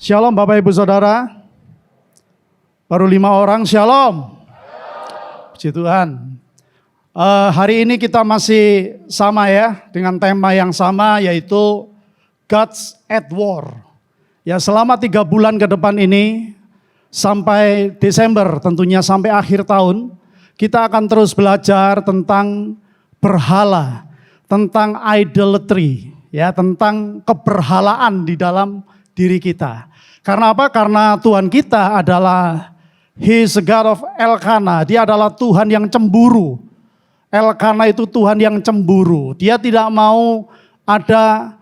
Shalom Bapak Ibu Saudara. Baru 5 orang, shalom. Puji Tuhan. Hari ini kita masih sama ya, dengan tema yang sama yaitu God's at War. Ya, selama 3 bulan ke depan ini, sampai Desember tentunya sampai akhir tahun, kita akan terus belajar tentang berhala, tentang idolatry, ya, tentang keberhalaan di dalam diri kita. Karena apa? Karena Tuhan kita adalah He is the God of Elkanah. Dia adalah Tuhan yang cemburu. Elkanah itu Tuhan yang cemburu. Dia tidak mau ada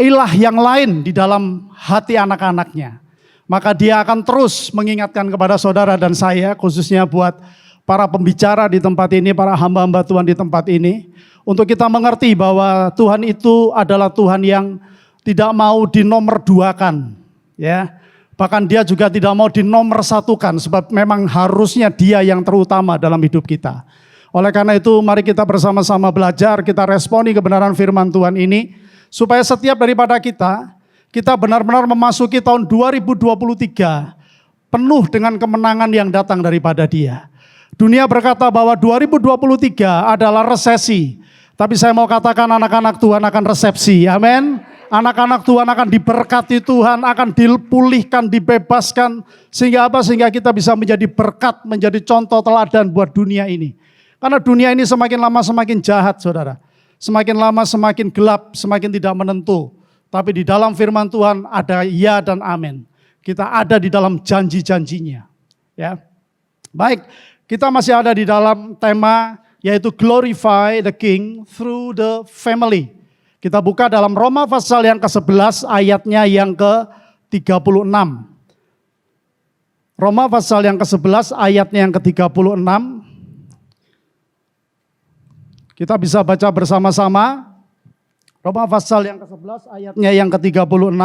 ilah yang lain di dalam hati anak-anaknya. Maka dia akan terus mengingatkan kepada saudara dan saya, khususnya buat para pembicara di tempat ini, para hamba-hamba Tuhan di tempat ini, untuk kita mengerti bahwa Tuhan itu adalah Tuhan yang tidak mau dinomorduakan, ya. Bahkan dia juga tidak mau dinomorsatukan, sebab memang harusnya dia yang terutama dalam hidup kita. Oleh karena itu mari kita bersama-sama belajar, kita responi kebenaran firman Tuhan ini, supaya setiap daripada kita benar-benar memasuki tahun 2023 penuh dengan kemenangan yang datang daripada Dia. Dunia berkata bahwa 2023 adalah resesi, tapi saya mau katakan anak-anak Tuhan akan resepsi, amin. Anak-anak Tuhan akan diberkati Tuhan, akan dipulihkan, dibebaskan. Sehingga apa? Sehingga kita bisa menjadi berkat, menjadi contoh teladan buat dunia ini. Karena dunia ini semakin lama semakin jahat, saudara. Semakin lama semakin gelap, semakin tidak menentu. Tapi di dalam firman Tuhan ada ya dan amin. Kita ada di dalam janji-janjinya. Ya. Baik, kita masih ada di dalam tema yaitu glorify the King through the family. Kita buka dalam Roma pasal yang ke-11 ayatnya yang ke-36. Roma pasal yang ke-11 ayatnya yang ke-36. Kita bisa baca bersama-sama. Roma pasal yang ke-11 ayatnya yang ke-36.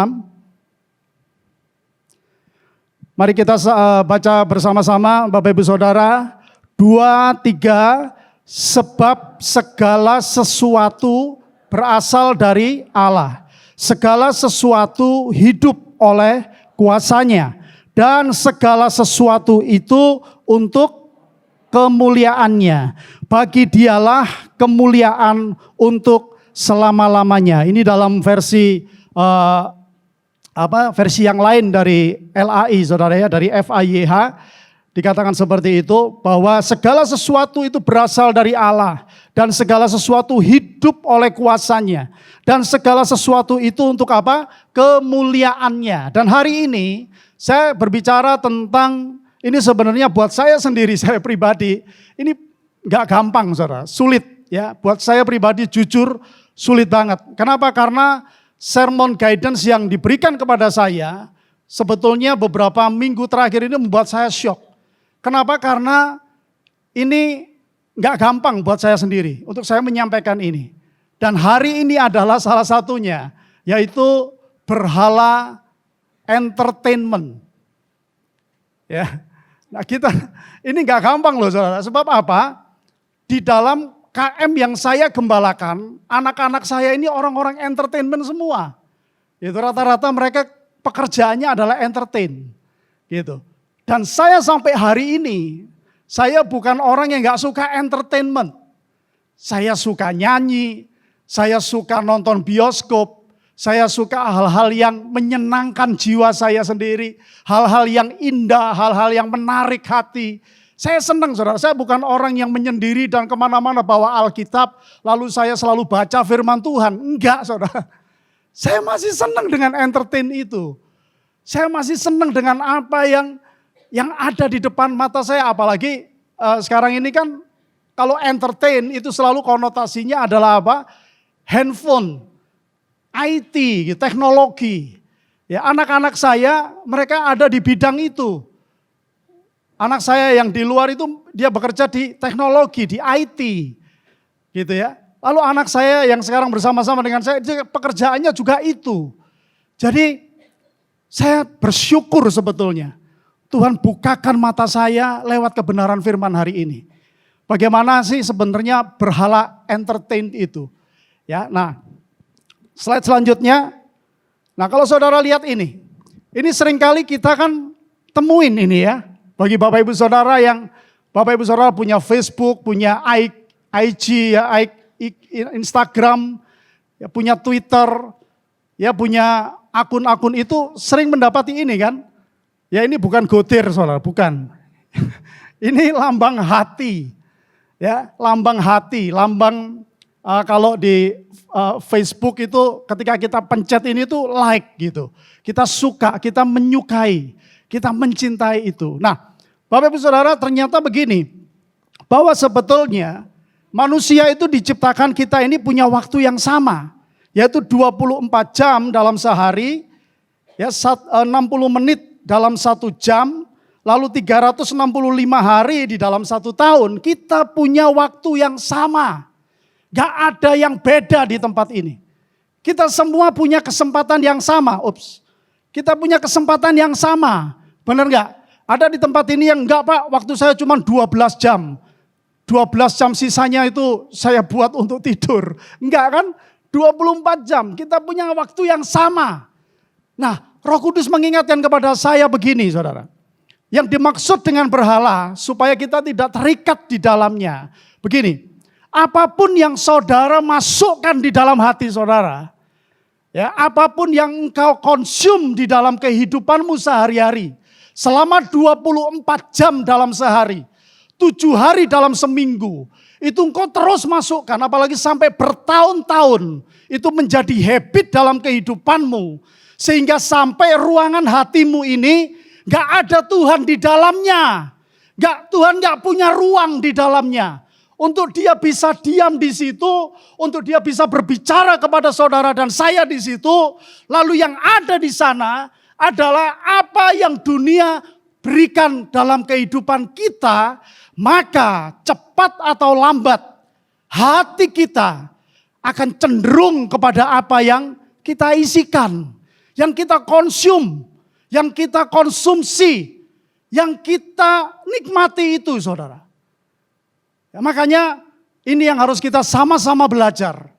Mari kita baca bersama-sama Bapak Ibu Saudara. 2, 3, sebab segala sesuatu berasal dari Allah. Segala sesuatu hidup oleh kuasanya. Dan segala sesuatu itu untuk kemuliaannya. Bagi dialah kemuliaan untuk selama-lamanya. Ini dalam versi versi yang lain dari LAI, saudara ya, dari FIYH. Dikatakan seperti itu, bahwa segala sesuatu itu berasal dari Allah. Dan segala sesuatu hidup oleh kuasanya. Dan segala sesuatu itu untuk apa? Kemuliaannya. Dan hari ini saya berbicara tentang, ini sebenarnya buat saya sendiri, saya pribadi, ini gak gampang saudara, sulit ya. Buat saya pribadi jujur sulit banget. Kenapa? Karena sermon guidance yang diberikan kepada saya, sebetulnya beberapa minggu terakhir ini membuat saya syok. Kenapa? Karena ini gak gampang buat saya sendiri untuk saya menyampaikan ini. Dan hari ini adalah salah satunya, yaitu berhala entertainment. Ya, nah kita ini gak gampang loh saudara. Sebab apa? Di dalam KM yang saya gembalakan, anak-anak saya ini orang-orang entertainment semua. Itu rata-rata mereka pekerjaannya adalah entertain, gitu. Dan saya sampai hari ini, saya bukan orang yang gak suka entertainment. Saya suka nyanyi, saya suka nonton bioskop, saya suka hal-hal yang menyenangkan jiwa saya sendiri, hal-hal yang indah, hal-hal yang menarik hati. Saya senang saudara, saya bukan orang yang menyendiri dan kemana-mana bawa Alkitab, lalu saya selalu baca firman Tuhan. Enggak saudara, saya masih senang dengan entertain itu. Saya masih senang dengan apa yang ada di depan mata saya, apalagi sekarang ini kan kalau entertain itu selalu konotasinya adalah apa? Handphone, IT, teknologi. Ya, anak-anak saya mereka ada di bidang itu. Anak saya yang di luar itu dia bekerja di teknologi, di IT. Gitu ya. Lalu anak saya yang sekarang bersama-sama dengan saya pekerjaannya juga itu. Jadi saya bersyukur sebetulnya. Tuhan bukakan mata saya lewat kebenaran firman hari ini. Bagaimana sih sebenarnya berhala entertain itu? Ya, nah, slide selanjutnya. Nah, kalau saudara lihat ini, Ini seringkali kita kan temuin ini ya. Bagi Bapak Ibu Saudara yang Bapak Ibu Saudara punya Facebook, punya IG, ya, Instagram, ya, punya Twitter, ya punya akun-akun itu sering mendapati ini kan. Ya ini bukan gotir saudara, bukan. Ini lambang hati. Ya, lambang hati, lambang kalau di Facebook itu ketika kita pencet ini tuh like gitu. Kita suka, kita menyukai, kita mencintai itu. Nah, Bapak Ibu Saudara ternyata begini, bahwa sebetulnya manusia itu diciptakan kita ini punya waktu yang sama, yaitu 24 jam dalam sehari, ya 60 menit dalam 1 jam, lalu 365 hari di dalam 1 tahun. Kita punya waktu yang sama, gak ada yang beda di tempat ini. Kita semua punya kesempatan yang sama, kita punya kesempatan yang sama, benar gak? Ada di tempat ini yang enggak Pak, waktu saya cuma 12 jam. 12 jam sisanya itu saya buat untuk tidur. Enggak kan? 24 jam, kita punya waktu yang sama. Nah, Roh Kudus mengingatkan kepada saya begini saudara. Yang dimaksud dengan berhala supaya kita tidak terikat di dalamnya. Begini, apapun yang saudara masukkan di dalam hati saudara. Ya, apapun yang engkau konsum di dalam kehidupanmu sehari-hari. Selama 24 jam dalam sehari. 7 hari dalam seminggu. Itu engkau terus masukkan, apalagi sampai bertahun-tahun. Itu menjadi habit dalam kehidupanmu. Sehingga sampai ruangan hatimu ini gak ada Tuhan di dalamnya. Tuhan gak punya ruang di dalamnya. Untuk dia bisa diam di situ, untuk dia bisa berbicara kepada saudara dan saya di situ. Lalu yang ada di sana adalah apa yang dunia berikan dalam kehidupan kita. Maka cepat atau lambat hati kita akan cenderung kepada apa yang kita isikan, yang kita konsum, yang kita konsumsi, yang kita nikmati itu saudara. Ya, makanya ini yang harus kita sama-sama belajar.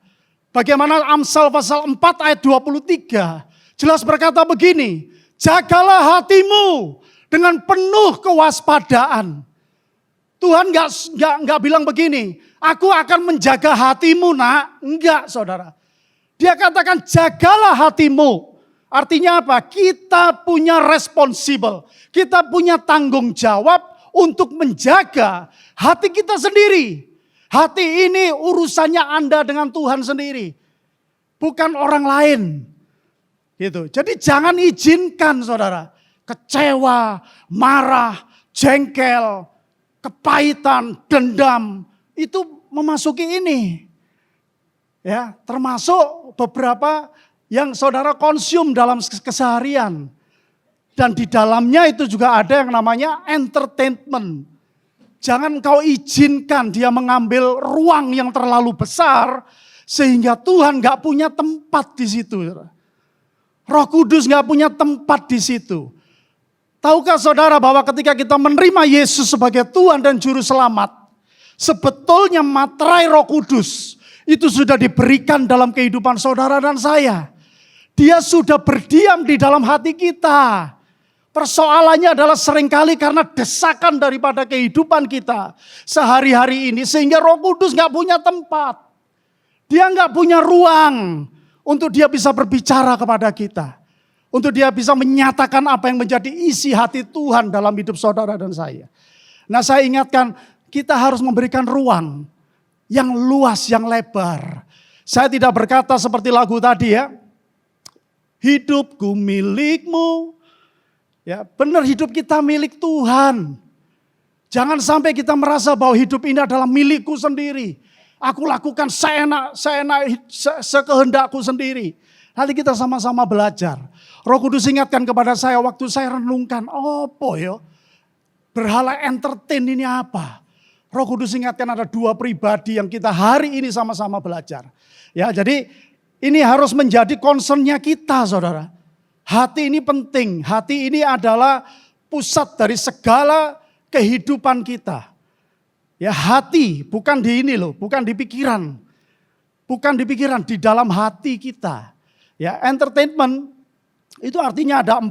Bagaimana Amsal pasal 4 ayat 23 jelas berkata begini, jagalah hatimu dengan penuh kewaspadaan. Tuhan enggak bilang begini, aku akan menjaga hatimu nak. Enggak saudara. Dia katakan jagalah hatimu. Artinya apa? Kita punya responsible. Kita punya tanggung jawab untuk menjaga hati kita sendiri. Hati ini urusannya Anda dengan Tuhan sendiri. Bukan orang lain. Gitu. Jadi jangan izinkan saudara. Kecewa, marah, jengkel, kepahitan, dendam. Itu memasuki ini. Ya, termasuk beberapa yang saudara konsum dalam keseharian. Dan di dalamnya itu juga ada yang namanya entertainment. Jangan kau izinkan dia mengambil ruang yang terlalu besar. Sehingga Tuhan gak punya tempat di situ. Roh Kudus gak punya tempat di situ. Tahukah saudara bahwa ketika kita menerima Yesus sebagai Tuhan dan Juru Selamat. Sebetulnya materai Roh Kudus itu sudah diberikan dalam kehidupan saudara dan saya. Dia sudah berdiam di dalam hati kita. Persoalannya adalah seringkali karena desakan daripada kehidupan kita sehari-hari ini. Sehingga Roh Kudus gak punya tempat. Dia gak punya ruang untuk dia bisa berbicara kepada kita. Untuk dia bisa menyatakan apa yang menjadi isi hati Tuhan dalam hidup saudara dan saya. Nah saya ingatkan kita harus memberikan ruang yang luas, yang lebar. Saya tidak berkata seperti lagu tadi ya. Hidupku milikmu. Ya, benar hidup kita milik Tuhan. Jangan sampai kita merasa bahwa hidup ini adalah milikku sendiri. Aku lakukan sekehendakku sendiri. Nanti kita sama-sama belajar. Roh Kudus ingatkan kepada saya waktu saya renungkan. Apa ya? Berhala entertain ini apa? Roh Kudus ingatkan ada 2 pribadi yang kita hari ini sama-sama belajar. Ya, jadi ini harus menjadi concernnya kita saudara. Hati ini penting, hati ini adalah pusat dari segala kehidupan kita. Ya hati, bukan di ini loh, bukan di pikiran. Bukan di pikiran, di dalam hati kita. Ya entertainment itu artinya ada 4.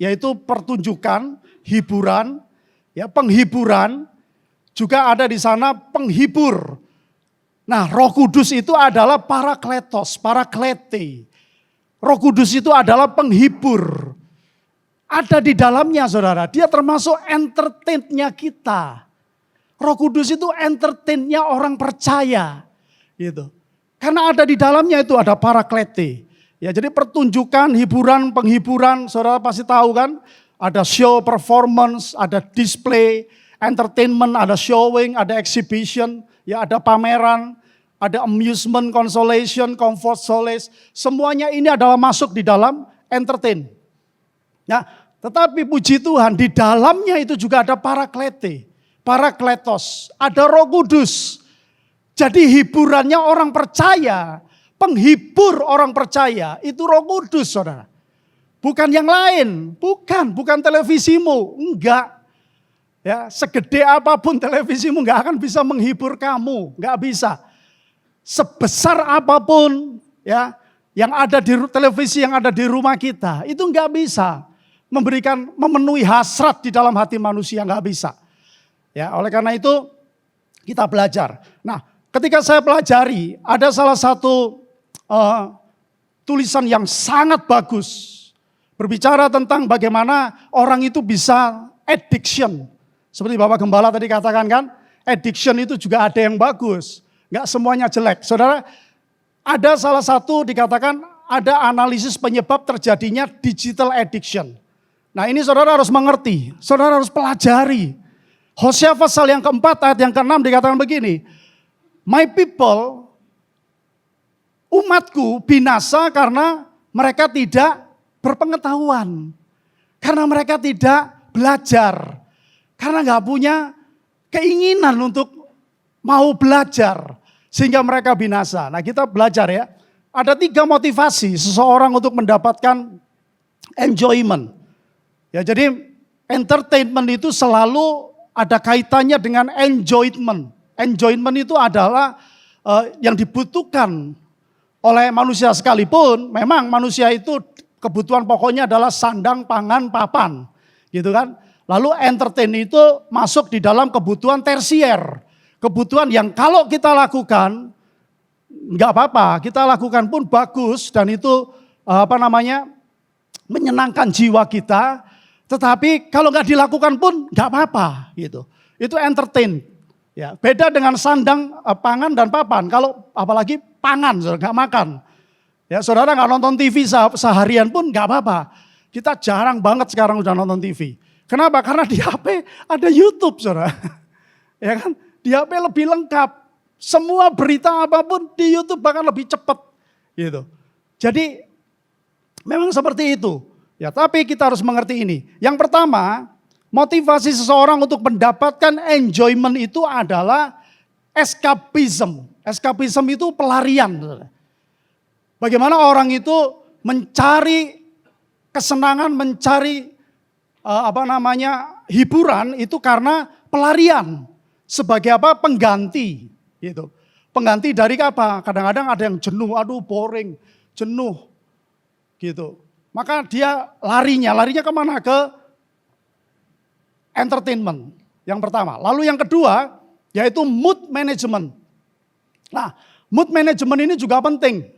yaitu pertunjukan, hiburan, ya penghiburan, juga ada di sana penghibur. Nah, Roh Kudus itu adalah parakletos, paraklete. Roh Kudus itu adalah penghibur. Ada di dalamnya saudara, dia termasuk entertainnya kita. Roh Kudus itu entertainnya orang percaya. Gitu. Karena ada di dalamnya itu ada paraklete. Ya, jadi pertunjukan, hiburan, penghiburan, saudara pasti tahu kan. Ada show, performance, ada display, entertainment, ada showing, ada exhibition, ya ada pameran, ada amusement, consolation, comfort, solace. Semuanya ini adalah masuk di dalam entertain. Nah, tetapi puji Tuhan di dalamnya itu juga ada paraklete, parakletos, ada Roh Kudus. Jadi hiburannya orang percaya, penghibur orang percaya itu Roh Kudus, saudara. Bukan yang lain, bukan televisimu, enggak. Ya, segede apapun televisimu enggak akan bisa menghibur kamu, enggak bisa. Sebesar apapun ya yang ada di televisi yang ada di rumah kita, itu enggak bisa memenuhi hasrat di dalam hati manusia, enggak bisa. Ya, oleh karena itu kita belajar. Nah, ketika saya pelajari, ada salah satu tulisan yang sangat bagus. Berbicara tentang bagaimana orang itu bisa addiction. Seperti Bapak Gembala tadi katakan kan, addiction itu juga ada yang bagus. Enggak semuanya jelek. Saudara, ada salah satu dikatakan ada analisis penyebab terjadinya digital addiction. Nah ini saudara harus mengerti, saudara harus pelajari. Hosea pasal yang keempat ayat yang keenam dikatakan begini. My people, umatku binasa karena mereka tidak berpengetahuan. Karena mereka tidak belajar. Karena nggak punya keinginan untuk mau belajar. Sehingga mereka binasa. Nah kita belajar ya. Ada 3 motivasi seseorang untuk mendapatkan enjoyment. Ya jadi entertainment itu selalu ada kaitannya dengan enjoyment. Enjoyment itu adalah yang dibutuhkan oleh manusia sekalipun. Memang manusia itu kebutuhan pokoknya adalah sandang, pangan, papan. Gitu kan. Lalu entertain itu masuk di dalam kebutuhan tersier. Kebutuhan yang kalau kita lakukan, enggak apa-apa. Kita lakukan pun bagus dan itu menyenangkan jiwa kita. Tetapi kalau nggak dilakukan pun nggak apa-apa gitu. Itu entertain. Ya, beda dengan sandang, pangan dan papan. Kalau apalagi pangan, saudara nggak makan. Ya, saudara nggak nonton TV seharian pun nggak apa-apa. Kita jarang banget sekarang udah nonton TV. Kenapa? Karena di HP ada YouTube, saudara. Ya kan? Di HP lebih lengkap. Semua berita apapun di YouTube bahkan lebih cepat. Gitu. Jadi memang seperti itu. Ya, tapi kita harus mengerti ini. Yang pertama, motivasi seseorang untuk mendapatkan enjoyment itu adalah escapism. Escapism itu pelarian. Bagaimana orang itu mencari kesenangan, mencari hiburan itu karena pelarian. Sebagai apa? Pengganti. Gitu. Pengganti dari apa? Kadang-kadang ada yang jenuh, aduh boring, jenuh. Gitu. Maka dia larinya kemana? Ke entertainment yang pertama. Lalu yang kedua yaitu mood management. Nah mood management ini juga penting.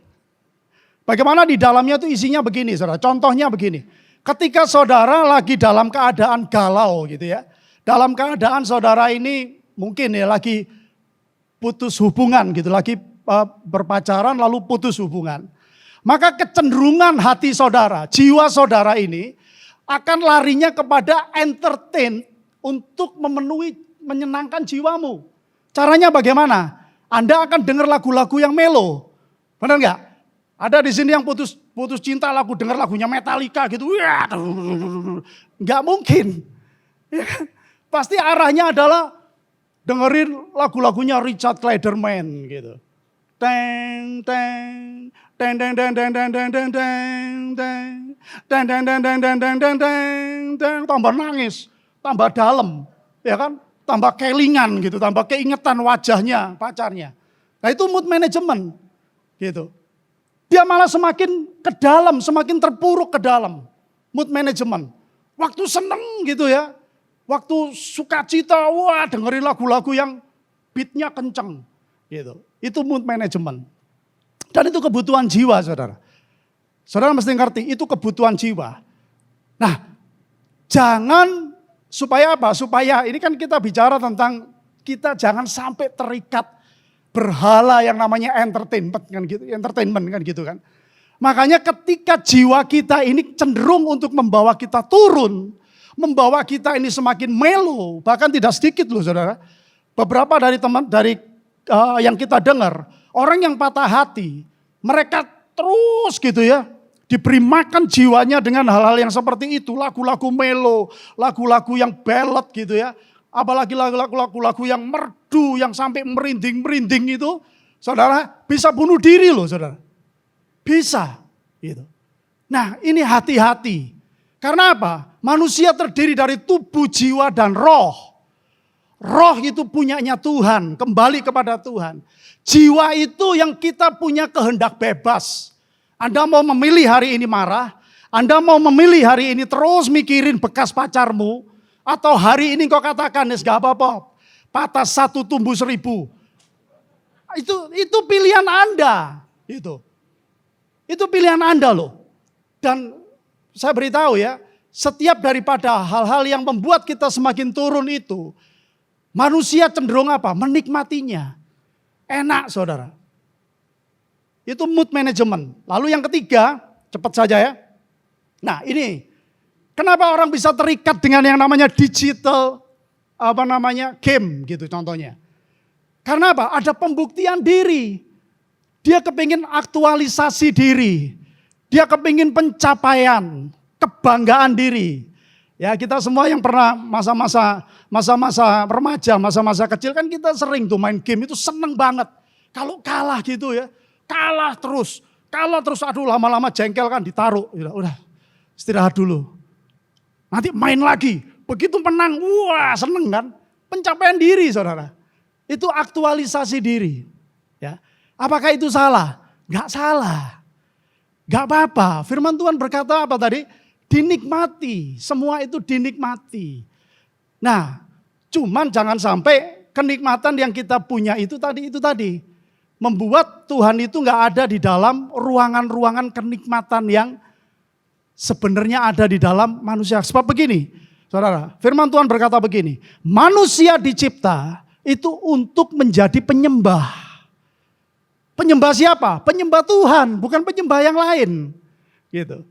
Bagaimana di dalamnya itu isinya begini saudara. Contohnya begini. Ketika saudara lagi dalam keadaan galau gitu ya. Dalam keadaan saudara ini mungkin ya lagi putus hubungan gitu. Lagi berpacaran lalu putus hubungan. Maka kecenderungan hati saudara, jiwa saudara ini akan larinya kepada entertain untuk menyenangkan jiwamu. Caranya bagaimana? Anda akan dengar lagu-lagu yang melo. Benar nggak? Ada di sini yang putus cinta dengar lagunya Metallica gitu. Nggak mungkin. Ya kan? Pasti arahnya adalah dengerin lagu-lagunya Richard Clayderman gitu. Teng teng teng teng teng teng teng teng teng teng teng teng teng teng teng teng teng teng tambah nangis, tambah dalam, ya kan? Tambah kelingan gitu, tambah keingetan wajahnya pacarnya. Nah itu mood management gitu. Dia malah semakin ke dalam, semakin terpuruk ke dalam mood management. Waktu seneng gitu ya, waktu sukacita, wah dengerin lagu-lagu yang beatnya kenceng gitu. Itu mood management. Dan itu kebutuhan jiwa, saudara. Saudara mesti ngerti, itu kebutuhan jiwa. Nah, jangan, supaya apa? Supaya ini kan kita bicara tentang kita jangan sampai terikat berhala yang namanya entertainment kan gitu kan. Makanya ketika jiwa kita ini cenderung untuk membawa kita turun, membawa kita ini semakin melo, bahkan tidak sedikit loh saudara. Beberapa dari teman yang kita dengar, orang yang patah hati, mereka terus gitu ya, diberi makan jiwanya dengan hal-hal yang seperti itu, lagu-lagu melo, lagu-lagu yang ballad gitu ya. Apalagi lagu-lagu yang merdu, yang sampai merinding-merinding itu, saudara bisa bunuh diri loh saudara. Bisa gitu. Nah ini hati-hati. Karena apa? Manusia terdiri dari tubuh, jiwa, dan roh. Roh itu punyanya Tuhan, kembali kepada Tuhan. Jiwa itu yang kita punya kehendak bebas. Anda mau memilih hari ini marah, Anda mau memilih hari ini terus mikirin bekas pacarmu, atau hari ini kau katakan, gak apa-apa, patah 1 tumbuh 1000. Itu pilihan Anda. Itu pilihan Anda loh. Dan saya beritahu ya, setiap daripada hal-hal yang membuat kita semakin turun itu, manusia cenderung apa? Menikmatinya. Enak saudara. Itu mood management. Lalu yang ketiga, cepat saja ya. Nah ini, kenapa orang bisa terikat dengan yang namanya digital, game gitu contohnya. Karena apa? Ada pembuktian diri. Dia kepingin aktualisasi diri. Dia kepingin pencapaian, kebanggaan diri. Ya kita semua yang pernah masa-masa remaja, masa-masa kecil kan kita sering tuh main game itu seneng banget. Kalau kalah gitu ya, kalah terus, aduh lama-lama jengkel kan ditaruh. Udah istirahat dulu. Nanti main lagi, begitu menang, wah seneng kan. Pencapaian diri saudara, itu aktualisasi diri. Ya, apakah itu salah? Gak salah. Gak apa-apa, firman Tuhan berkata apa tadi? Dinikmati, semua itu dinikmati. Nah, cuman jangan sampai kenikmatan yang kita punya itu tadi. Membuat Tuhan itu gak ada di dalam ruangan-ruangan kenikmatan yang sebenarnya ada di dalam manusia. Sebab begini, saudara, firman Tuhan berkata begini, manusia dicipta itu untuk menjadi penyembah. Penyembah siapa? Penyembah Tuhan, bukan penyembah yang lain. Gitu.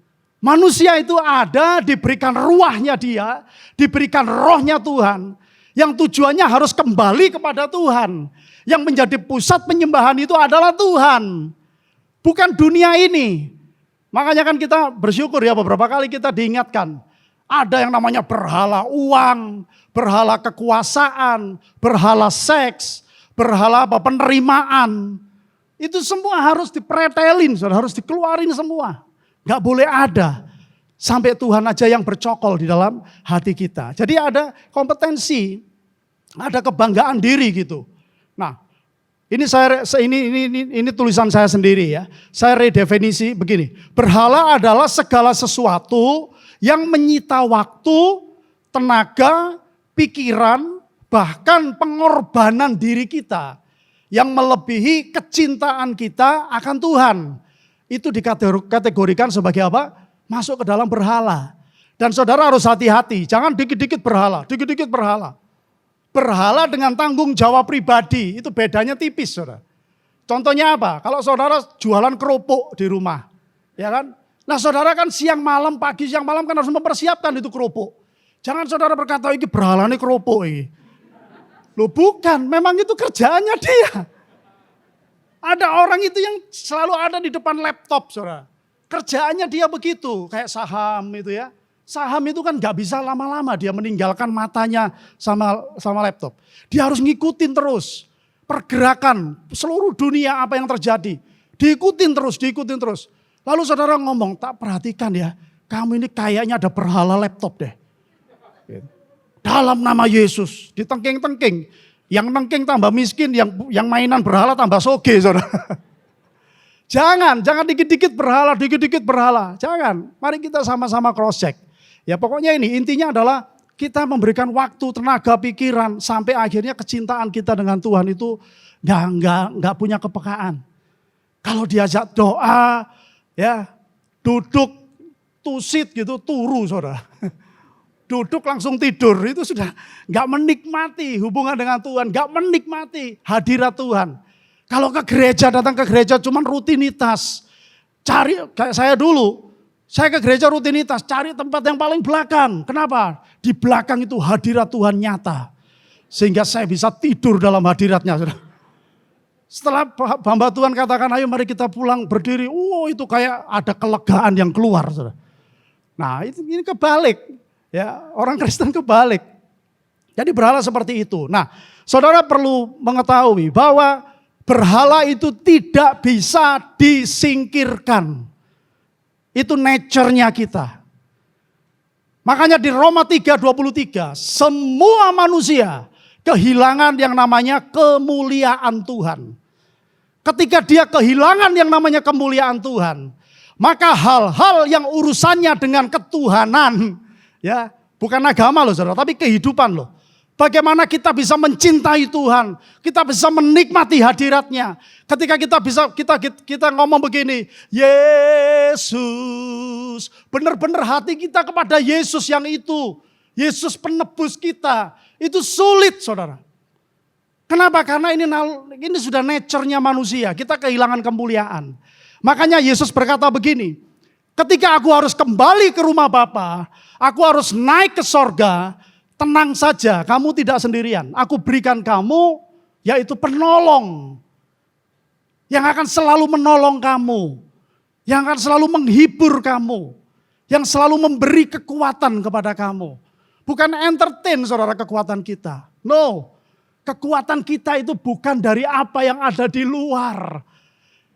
Manusia itu ada, diberikan ruahnya dia, diberikan rohnya Tuhan. Yang tujuannya harus kembali kepada Tuhan. Yang menjadi pusat penyembahan itu adalah Tuhan. Bukan dunia ini. Makanya kan kita bersyukur ya beberapa kali kita diingatkan. Ada yang namanya berhala uang, berhala kekuasaan, berhala seks, berhala penerimaan. Itu semua harus dipretelin, harus dikeluarin semua. Gak boleh ada. Sampai Tuhan aja yang bercokol di dalam hati kita. Jadi ada kompetensi, ada kebanggaan diri gitu. Nah, ini tulisan saya sendiri ya. Saya redefinisi begini. Berhala adalah segala sesuatu yang menyita waktu, tenaga, pikiran, bahkan pengorbanan diri kita. Yang melebihi kecintaan kita akan Tuhan. Itu dikategorikan sebagai apa? Masuk ke dalam berhala. Dan saudara harus hati-hati, jangan dikit-dikit berhala, dikit-dikit berhala. Berhala dengan tanggung jawab pribadi, itu bedanya tipis saudara. Contohnya apa? Kalau saudara jualan kerupuk di rumah, ya kan? Nah saudara kan siang malam, pagi siang malam kan harus mempersiapkan itu kerupuk. Jangan saudara berkata, ini berhala ini kerupuk ini. Loh bukan, memang itu kerjaannya dia. Ada orang itu yang selalu ada di depan laptop, saudara. Kerjaannya dia begitu, kayak saham itu ya. Saham itu kan gak bisa lama-lama dia meninggalkan matanya sama laptop. Dia harus ngikutin terus pergerakan seluruh dunia apa yang terjadi. Diikutin terus. Lalu saudara ngomong, tak perhatikan ya, kamu ini kayaknya ada berhala laptop deh. Dalam nama Yesus, ditengking-tengking. Yang nengking tambah miskin, yang mainan berhala tambah soge, saudara. Jangan dikit-dikit berhala, Jangan. Mari kita sama-sama cross check. Ya pokoknya ini intinya adalah kita memberikan waktu, tenaga, pikiran sampai akhirnya kecintaan kita dengan Tuhan itu nggak punya kepekaan. Kalau diajak doa, ya duduk tusit gitu, turu saudara. Duduk langsung tidur, itu sudah nggak menikmati hubungan dengan Tuhan, nggak menikmati hadirat Tuhan. Kalau ke gereja, datang ke gereja cuman rutinitas. Cari, kayak saya dulu, saya ke gereja rutinitas, cari tempat yang paling belakang. Kenapa? Di belakang itu hadirat Tuhan nyata. Sehingga saya bisa tidur dalam hadiratnya. Saudara. Setelah hamba Tuhan katakan, ayo mari kita pulang berdiri. Itu kayak ada kelegaan yang keluar. Saudara. Nah ini kebalik. Ya, orang Kristen kebalik. Jadi berhala seperti itu. Nah, saudara perlu mengetahui bahwa berhala itu tidak bisa disingkirkan. Itu nature-nya kita. Makanya di Roma 3:23, semua manusia kehilangan yang namanya kemuliaan Tuhan. Ketika dia kehilangan yang namanya kemuliaan Tuhan, maka hal-hal yang urusannya dengan ketuhanan, ya, bukan agama loh saudara, tapi kehidupan loh. Bagaimana kita bisa mencintai Tuhan, kita bisa menikmati hadiratnya. Ketika kita ngomong begini, Yesus, benar-benar hati kita kepada Yesus yang itu, Yesus penebus kita, itu sulit saudara. Kenapa? Karena ini sudah nature-nya manusia, kita kehilangan kemuliaan. Makanya Yesus berkata begini, ketika aku harus kembali ke rumah Bapa, aku harus naik ke sorga, tenang saja, kamu tidak sendirian. Aku berikan kamu, yaitu penolong. Yang akan selalu menolong kamu. Yang akan selalu menghibur kamu. Yang selalu memberi kekuatan kepada kamu. Bukan entertain saudara kekuatan kita. No, kekuatan kita itu bukan dari apa yang ada di luar.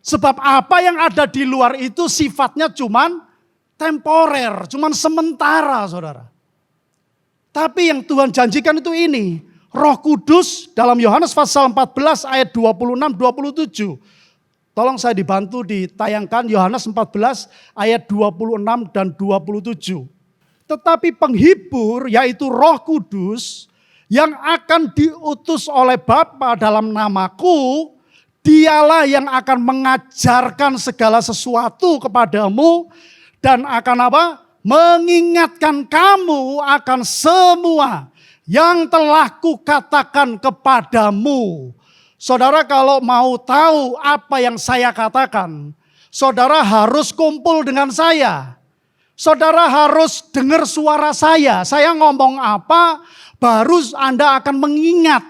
Sebab apa yang ada di luar itu sifatnya cuman temporer, cuman sementara saudara. Tapi yang Tuhan janjikan itu ini, Roh Kudus dalam Yohanes pasal 14 ayat 26-27. Tolong saya dibantu ditayangkan Yohanes 14 ayat 26 dan 27. Tetapi penghibur yaitu Roh Kudus yang akan diutus oleh Bapa dalam namaku, dialah yang akan mengajarkan segala sesuatu kepadamu dan akan apa? Mengingatkan kamu akan semua yang telah kukatakan kepadamu. Saudara kalau mau tahu apa yang saya katakan, saudara harus kumpul dengan saya. Saudara harus dengar suara saya. Saya ngomong apa, baru Anda akan mengingat.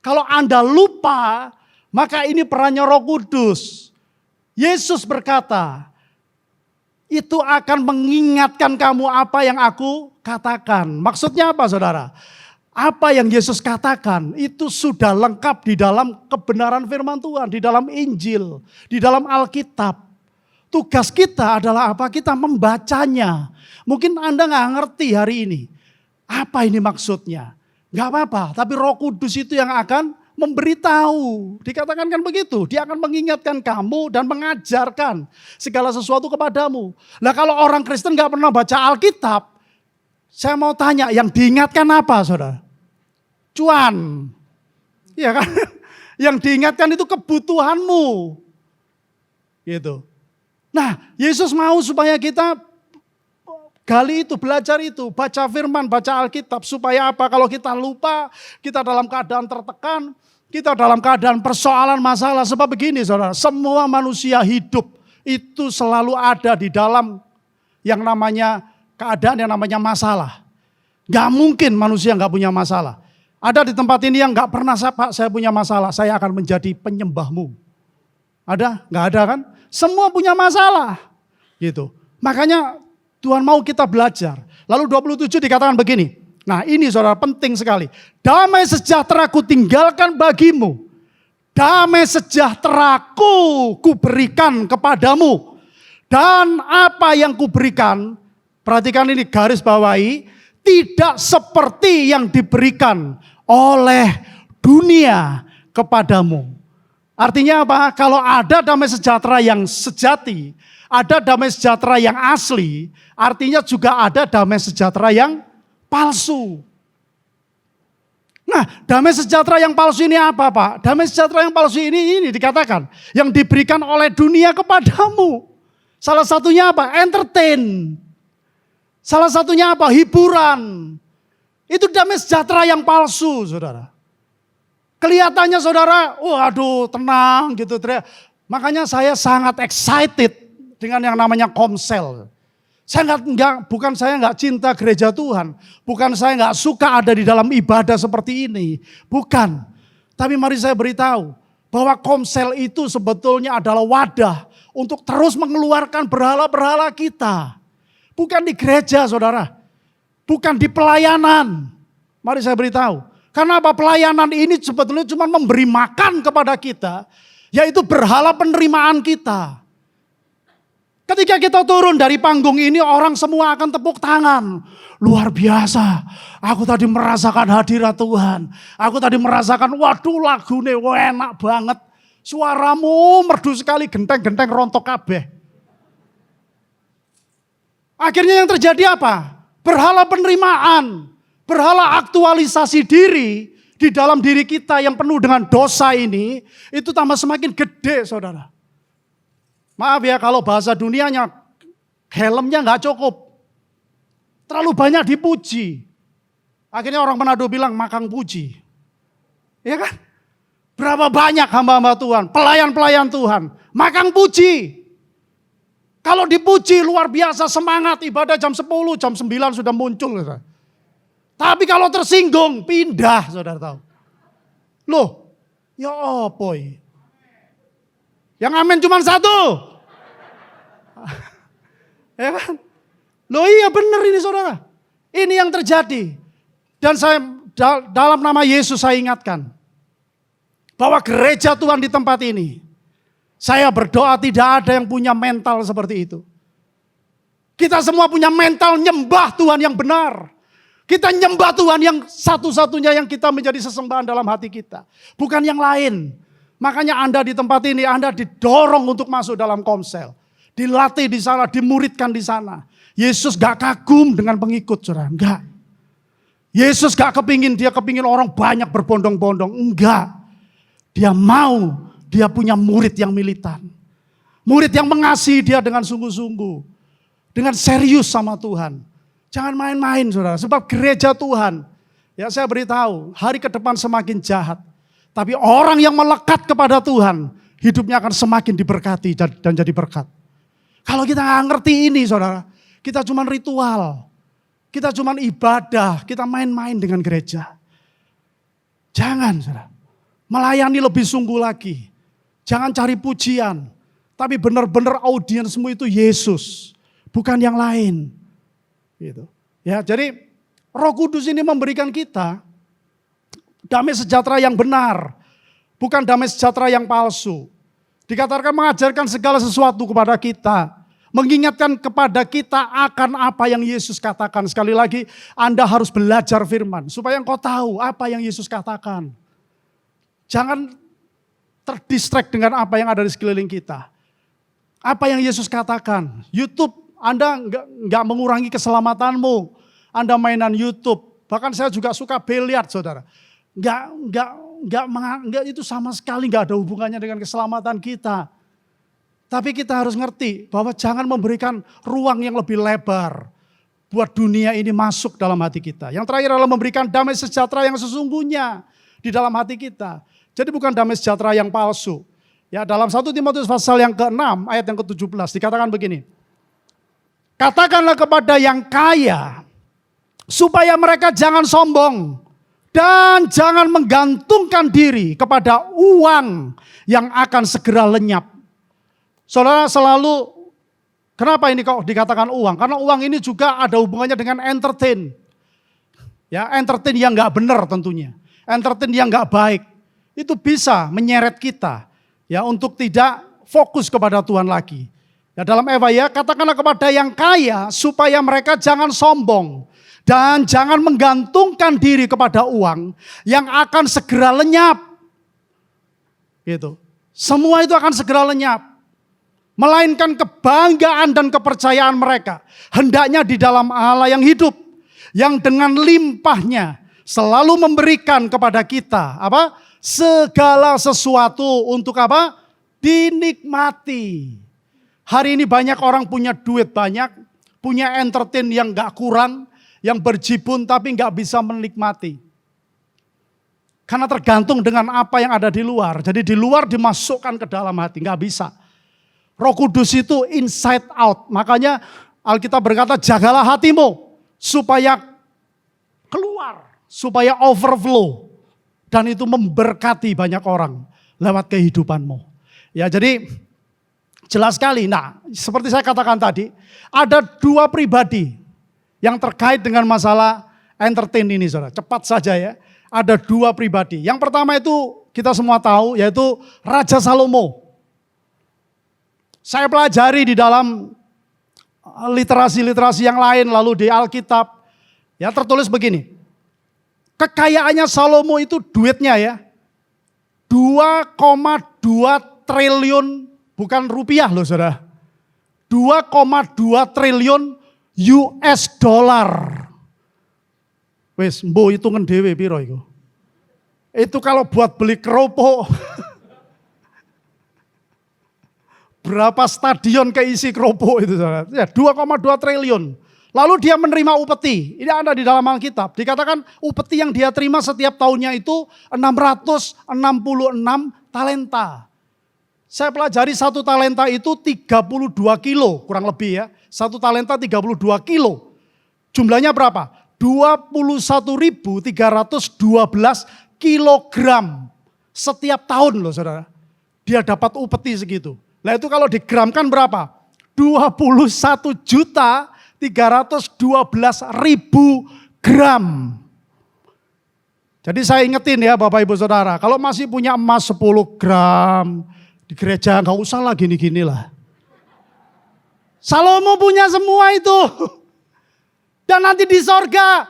Kalau Anda lupa, maka ini perannya Roh Kudus. Yesus berkata, itu akan mengingatkan kamu apa yang aku katakan. Maksudnya apa saudara? Apa yang Yesus katakan itu sudah lengkap di dalam kebenaran firman Tuhan, di dalam Injil, di dalam Alkitab. Tugas kita adalah apa? Kita membacanya. Mungkin Anda nggak ngerti hari ini. Apa ini maksudnya? Nggak apa-apa, tapi Roh Kudus itu yang akan memberitahu. Dikatakan kan begitu, dia akan mengingatkan kamu dan mengajarkan segala sesuatu kepadamu. Nah kalau orang Kristen gak pernah baca Alkitab, saya mau tanya yang diingatkan apa saudara? Cuan. Iya kan? Yang diingatkan itu kebutuhanmu. Gitu. Nah Yesus mau supaya kita gali itu, belajar itu, baca firman, baca Alkitab. Supaya apa? Kalau kita lupa, kita dalam keadaan tertekan, kita dalam keadaan persoalan masalah. Sebab begini saudara, semua manusia hidup itu selalu ada di dalam yang namanya keadaan yang namanya masalah. Gak mungkin manusia gak punya masalah. Ada di tempat ini yang gak pernah Pak saya punya masalah, saya akan menjadi penyembahmu. Ada? Gak ada kan? Semua punya masalah. Gitu. Makanya Tuhan mau kita belajar. Lalu 27 dikatakan begini. Nah ini saudara penting sekali. Damai sejahtera ku tinggalkan bagimu. Damai sejahteraku kuberikan kepadamu. Dan apa yang kuberikan, perhatikan ini garis bawahi, tidak seperti yang diberikan oleh dunia kepadamu. Artinya apa? Kalau ada damai sejahtera yang sejati, Ada damai sejahtera yang asli, artinya juga ada damai sejahtera yang palsu. Nah, damai sejahtera yang palsu ini apa, Pak? Damai sejahtera yang palsu ini dikatakan yang diberikan oleh dunia kepadamu. Salah satunya apa? Entertain. Salah satunya apa? Hiburan. Itu damai sejahtera yang palsu, saudara. Kelihatannya saudara, waduh tenang gitu. Makanya saya sangat excited dengan yang namanya komsel. Bukan saya nggak cinta gereja Tuhan. Bukan saya nggak suka ada di dalam ibadah seperti ini. Bukan. Tapi mari saya beritahu bahwa komsel itu sebetulnya adalah wadah untuk terus mengeluarkan berhala-berhala kita. Bukan di gereja saudara. Bukan di pelayanan. Mari saya beritahu. Karena apa? Pelayanan ini sebetulnya cuma memberi makan kepada kita. Yaitu berhala penerimaan kita. Ketika kita turun dari panggung ini, orang semua akan tepuk tangan. Luar biasa. Aku tadi merasakan hadirat Tuhan. Aku tadi merasakan, waduh lagunya enak banget. Suaramu merdu sekali, genteng-genteng rontok kabeh. Akhirnya yang terjadi apa? Berhala penerimaan. Berhala aktualisasi diri di dalam diri kita yang penuh dengan dosa ini. Itu tambah semakin gede saudara. Maaf ya kalau bahasa dunianya helmnya nggak cukup. Terlalu banyak dipuji. Akhirnya orang Manado bilang makang puji. Ya kan? Berapa banyak hamba-hamba Tuhan, pelayan-pelayan Tuhan, makang puji. Kalau dipuji luar biasa semangat ibadah jam 10, jam 9 sudah muncul. Saudara. Tapi kalau tersinggung pindah saudara tahu. Loh, ya opoy. Yang amin cuma satu. Ya kan? Loh iya benar ini saudara. Ini yang terjadi. Dan saya dalam nama Yesus saya ingatkan. Bahwa gereja Tuhan di tempat ini. Saya berdoa tidak ada yang punya mental seperti itu. Kita semua punya mental nyembah Tuhan yang benar. Kita nyembah Tuhan yang satu-satunya yang kita menjadi sesembahan dalam hati kita. Bukan yang lain. Makanya Anda di tempat ini, Anda didorong untuk masuk dalam komsel. Dilatih di sana, dimuridkan di sana. Yesus gak kagum dengan pengikut, saudara. Enggak. Yesus gak dia kepingin orang banyak berbondong-bondong. Enggak. Dia mau, dia punya murid yang militan. Murid yang mengasihi dia dengan sungguh-sungguh. Dengan serius sama Tuhan. Jangan main-main, saudara. Sebab gereja Tuhan, ya saya beritahu, hari ke depan semakin jahat. Tapi orang yang melekat kepada Tuhan, hidupnya akan semakin diberkati dan jadi berkat. Kalau kita nggak ngerti ini saudara, kita cuma ritual. Kita cuma ibadah, kita main-main dengan gereja. Jangan saudara, melayani lebih sungguh lagi. Jangan cari pujian, tapi benar-benar audiensmu itu Yesus, bukan yang lain. Gitu. Ya, jadi Roh Kudus ini memberikan kita damai sejahtera yang benar, bukan damai sejahtera yang palsu. Dikatakan mengajarkan segala sesuatu kepada kita, mengingatkan kepada kita akan apa yang Yesus katakan. Sekali lagi, Anda harus belajar firman, supaya engkau tahu apa yang Yesus katakan. Jangan terdistract dengan apa yang ada di sekeliling kita. Apa yang Yesus katakan, YouTube, Anda enggak mengurangi keselamatanmu. Anda mainan YouTube, bahkan saya juga suka biliar saudara. Enggak itu sama sekali enggak ada hubungannya dengan keselamatan kita. Tapi kita harus ngerti bahwa jangan memberikan ruang yang lebih lebar buat dunia ini masuk dalam hati kita. Yang terakhir adalah memberikan damai sejahtera yang sesungguhnya di dalam hati kita. Jadi bukan damai sejahtera yang palsu. Ya, dalam 1 Timotius pasal yang ke-6 ayat yang ke-17 dikatakan begini. Katakanlah kepada yang kaya supaya mereka jangan sombong dan jangan menggantungkan diri kepada uang yang akan segera lenyap. Saudara selalu, kenapa ini kok dikatakan uang? Karena uang ini juga ada hubungannya dengan entertain. Ya, entertain yang gak benar tentunya. Entertain yang gak baik. Itu bisa menyeret kita ya untuk tidak fokus kepada Tuhan lagi. Ya, dalam Eva ya, katakanlah kepada yang kaya supaya mereka jangan sombong. Dan jangan menggantungkan diri kepada uang yang akan segera lenyap. Gitu. Semua itu akan segera lenyap. melainkan kebanggaan dan kepercayaan mereka hendaknya di dalam Allah yang hidup, yang dengan limpahnya selalu memberikan kepada kita apa? Segala sesuatu untuk apa? Dinikmati. Hari ini banyak orang punya duit banyak, punya entertain yang gak kurang, yang berjibun tapi gak bisa menikmati. Karena tergantung dengan apa yang ada di luar. Jadi di luar dimasukkan ke dalam hati, gak bisa. Roh Kudus itu inside out. Makanya Alkitab berkata jagalah hatimu supaya keluar, supaya overflow. Dan itu memberkati banyak orang lewat kehidupanmu. Ya jadi jelas sekali. Nah seperti saya katakan tadi, ada dua pribadi yang terkait dengan masalah entertain ini saudara. Cepat saja ya. Ada dua pribadi. Yang pertama itu kita semua tahu yaitu Raja Salomo. Saya pelajari di dalam literasi-literasi yang lain lalu di Alkitab. Ya tertulis begini. Kekayaannya Salomo itu duitnya ya. 2,2 triliun bukan rupiah loh saudara. 2,2 triliun US dollar. Wes, mbo hitungan dewe piro iku. Itu kalau buat beli keropok. Berapa stadion keisi keropok itu saudara. Ya, 2,2 triliun. Lalu dia menerima upeti. Ini ada di dalam Alkitab. Dikatakan upeti yang dia terima setiap tahunnya itu 666 talenta. Saya pelajari satu talenta itu 32 kilo kurang lebih ya. Satu talenta 32 kilo. Jumlahnya berapa? 21.312 kilogram setiap tahun loh saudara. Dia dapat upeti segitu. Nah itu kalau digramkan berapa? 21.312.000 gram. Jadi saya ingetin ya Bapak Ibu Saudara. Kalau masih punya emas 10 gram di gereja gak usah lah gini-gini lah. Salomo punya semua itu. Dan nanti di sorga,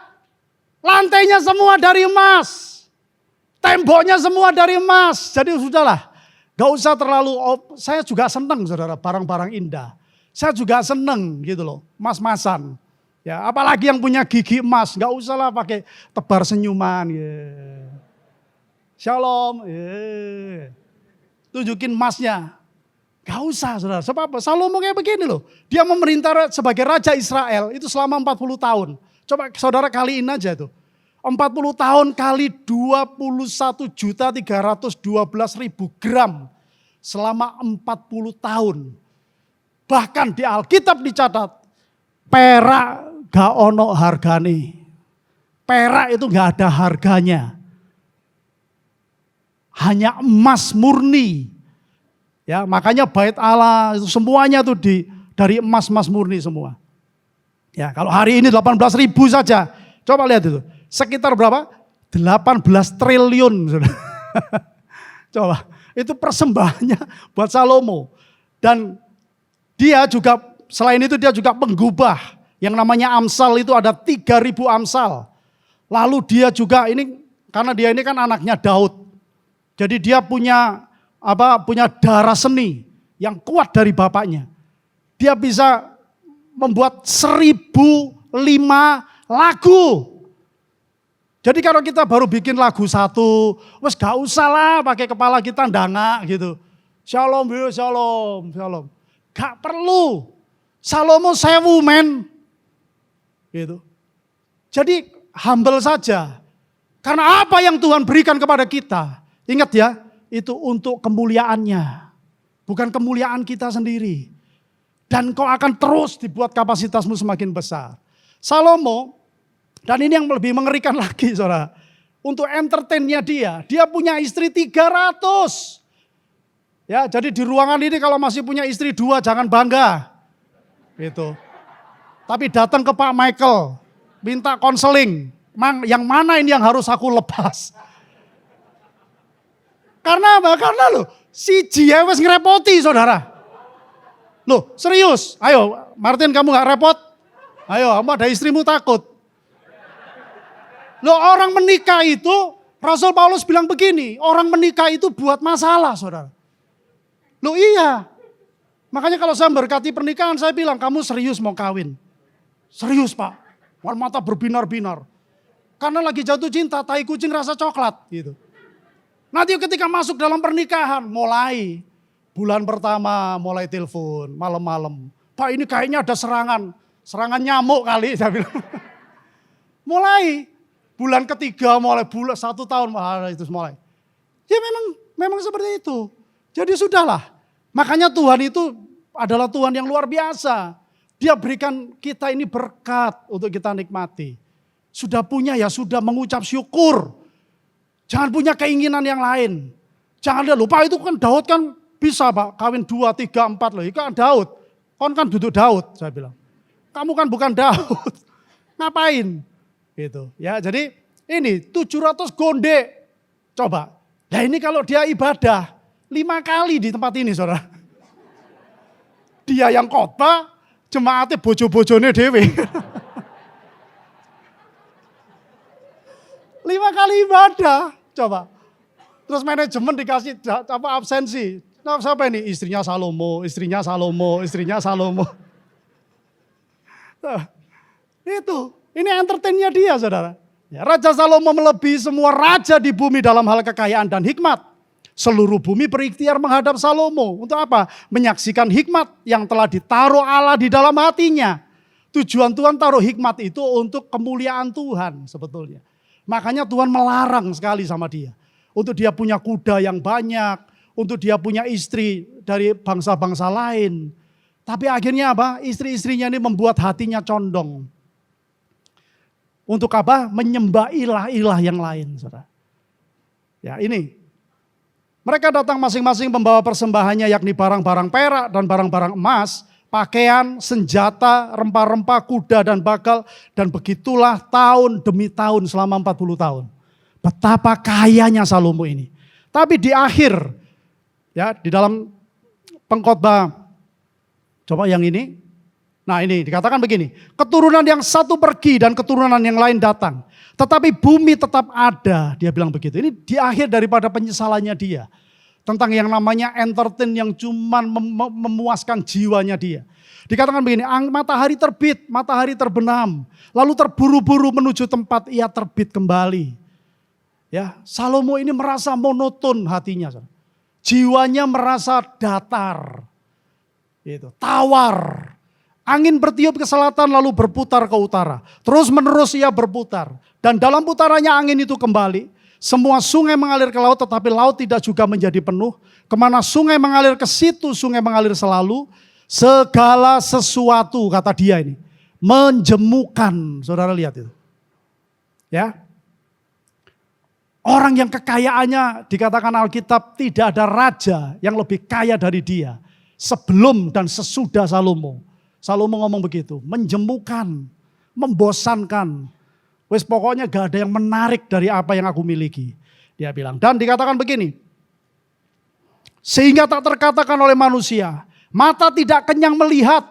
lantainya semua dari emas. Temboknya semua dari emas. Jadi sudahlah, gak usah terlalu, saya juga senang saudara, barang-barang indah. Saya juga senang gitu loh, mas-masan. Ya, apalagi yang punya gigi emas, gak usah lah pakai tebar senyuman. Yeah. Shalom, yeah. Tunjukin emasnya. Gak usah saudara, sebab apa? Salomo kayak begini loh. Dia memerintah sebagai Raja Israel itu selama 40 tahun. Coba saudara kaliin aja tuh. 40 tahun kali 21.312.000 gram. Selama 40 tahun. Bahkan di Alkitab dicatat. Perak gak ono hargane. Perak itu gak ada harganya. Hanya emas murni. Ya, makanya bait Allah itu semuanya tuh dari emas-emas murni semua. Ya, kalau hari ini 18.000 saja. Coba lihat itu. Sekitar berapa? 18 triliun. Coba, itu persembahannya buat Salomo. Dan dia juga selain itu dia juga penggubah yang namanya Amsal itu ada 3.000 Amsal. Lalu dia juga ini karena dia ini kan anaknya Daud. Jadi dia punya darah seni yang kuat dari bapaknya. Dia bisa membuat 1.005 lagu. Jadi kalau kita baru bikin lagu satu, wes gak usah lah pakai kepala kita ndangak gitu. Shalom, shalom, shalom. Gak perlu. Salomo 1000 men. Gitu. Jadi humble saja. Karena apa yang Tuhan berikan kepada kita, ingat ya, itu untuk kemuliaannya. Bukan kemuliaan kita sendiri. Dan kau akan terus dibuat kapasitasmu semakin besar. Salomo, dan ini yang lebih mengerikan lagi saudara. Untuk entertainnya dia punya istri 300. Ya, jadi di ruangan ini kalau masih punya istri 2 jangan bangga. Gitu. Tapi datang ke Pak Michael, minta konseling. Yang mana ini yang harus aku lepas? Karena apa? Karena loh, si Jia wes ngerepoti saudara. Loh serius, ayo Martin kamu gak repot? Ayo kamu ada istrimu takut. Loh orang menikah itu, Rasul Paulus bilang begini, orang menikah itu buat masalah saudara. Loh iya, Makanya kalau saya berkati pernikahan, saya bilang, kamu serius mau kawin? Serius Pak, mata berbinar-binar. Karena lagi jatuh cinta, tai kucing rasa coklat gitu. Nanti ketika masuk dalam pernikahan, mulai bulan pertama mulai telepon malam-malam. Pak ini kayaknya ada serangan nyamuk kali saya bilang. Mulai bulan ketiga mulai bulan 1 tahun itu mulai. Ya memang seperti itu. Jadi sudahlah. Makanya Tuhan itu adalah Tuhan yang luar biasa. Dia berikan kita ini berkat untuk kita nikmati. Sudah punya ya sudah mengucap syukur. Jangan punya keinginan yang lain. Jangan lupa itu kan Daud kan bisa Pak kawin 2, 3, 4 loh. Itu kan Daud. Kon kan duduk Daud saya bilang. Kamu kan bukan Daud. Ngapain? Gitu. Ya jadi ini 700 gondek. Coba. Nah ini kalau dia ibadah 5 kali di tempat ini saudara. Dia yang khotbah, jemaatnya bojo-bojone dewe. 5 kali ibadah, coba. Terus manajemen dikasih absensi. Nah, siapa ini? Istrinya Salomo. Nah, ini entertainnya dia saudara. Ya, Raja Salomo melebihi semua raja di bumi dalam hal kekayaan dan hikmat. Seluruh bumi berikhtiar menghadap Salomo. Untuk apa? Menyaksikan hikmat yang telah ditaruh Allah di dalam hatinya. Tujuan Tuhan taruh hikmat itu untuk kemuliaan Tuhan sebetulnya. Makanya Tuhan melarang sekali sama dia. Untuk dia punya kuda yang banyak. Untuk dia punya istri dari bangsa-bangsa lain. Tapi akhirnya apa? Istri-istrinya ini membuat hatinya condong. Untuk apa? Menyembah ilah-ilah yang lain. Saudara. Ya ini. Mereka datang masing-masing membawa persembahannya yakni barang-barang perak dan barang-barang emas. Pakaian, senjata, rempah-rempah, kuda dan bakal. Dan begitulah tahun demi tahun selama 40 tahun. Betapa kayanya Salomo ini. Tapi di akhir, ya di dalam pengkhotbah, coba yang ini. Nah ini dikatakan begini. Keturunan yang satu pergi dan keturunan yang lain datang. Tetapi bumi tetap ada, dia bilang begitu. Ini di akhir daripada penyesalannya dia. Tentang yang namanya entertain yang cuman memuaskan jiwanya dia. Dikatakan begini, matahari terbit, matahari terbenam. Lalu terburu-buru menuju tempat ia terbit kembali. Ya, Salomo ini merasa monoton hatinya. Jiwanya merasa datar. Gitu, tawar. Angin bertiup ke selatan lalu berputar ke utara. Terus menerus ia berputar. Dan dalam putarannya angin itu kembali. Semua sungai mengalir ke laut tetapi laut tidak juga menjadi penuh. Kemana sungai mengalir ke situ sungai mengalir selalu. Segala sesuatu kata dia ini. Menjemukan. Saudara lihat itu. Ya. Orang yang kekayaannya dikatakan Alkitab tidak ada raja yang lebih kaya dari dia. Sebelum dan sesudah Salomo. Salomo ngomong begitu. Menjemukan. Membosankan. Wes pokoknya gak ada yang menarik dari apa yang aku miliki. Dia bilang. Dan dikatakan begini. Sehingga tak terkatakan oleh manusia. Mata tidak kenyang melihat.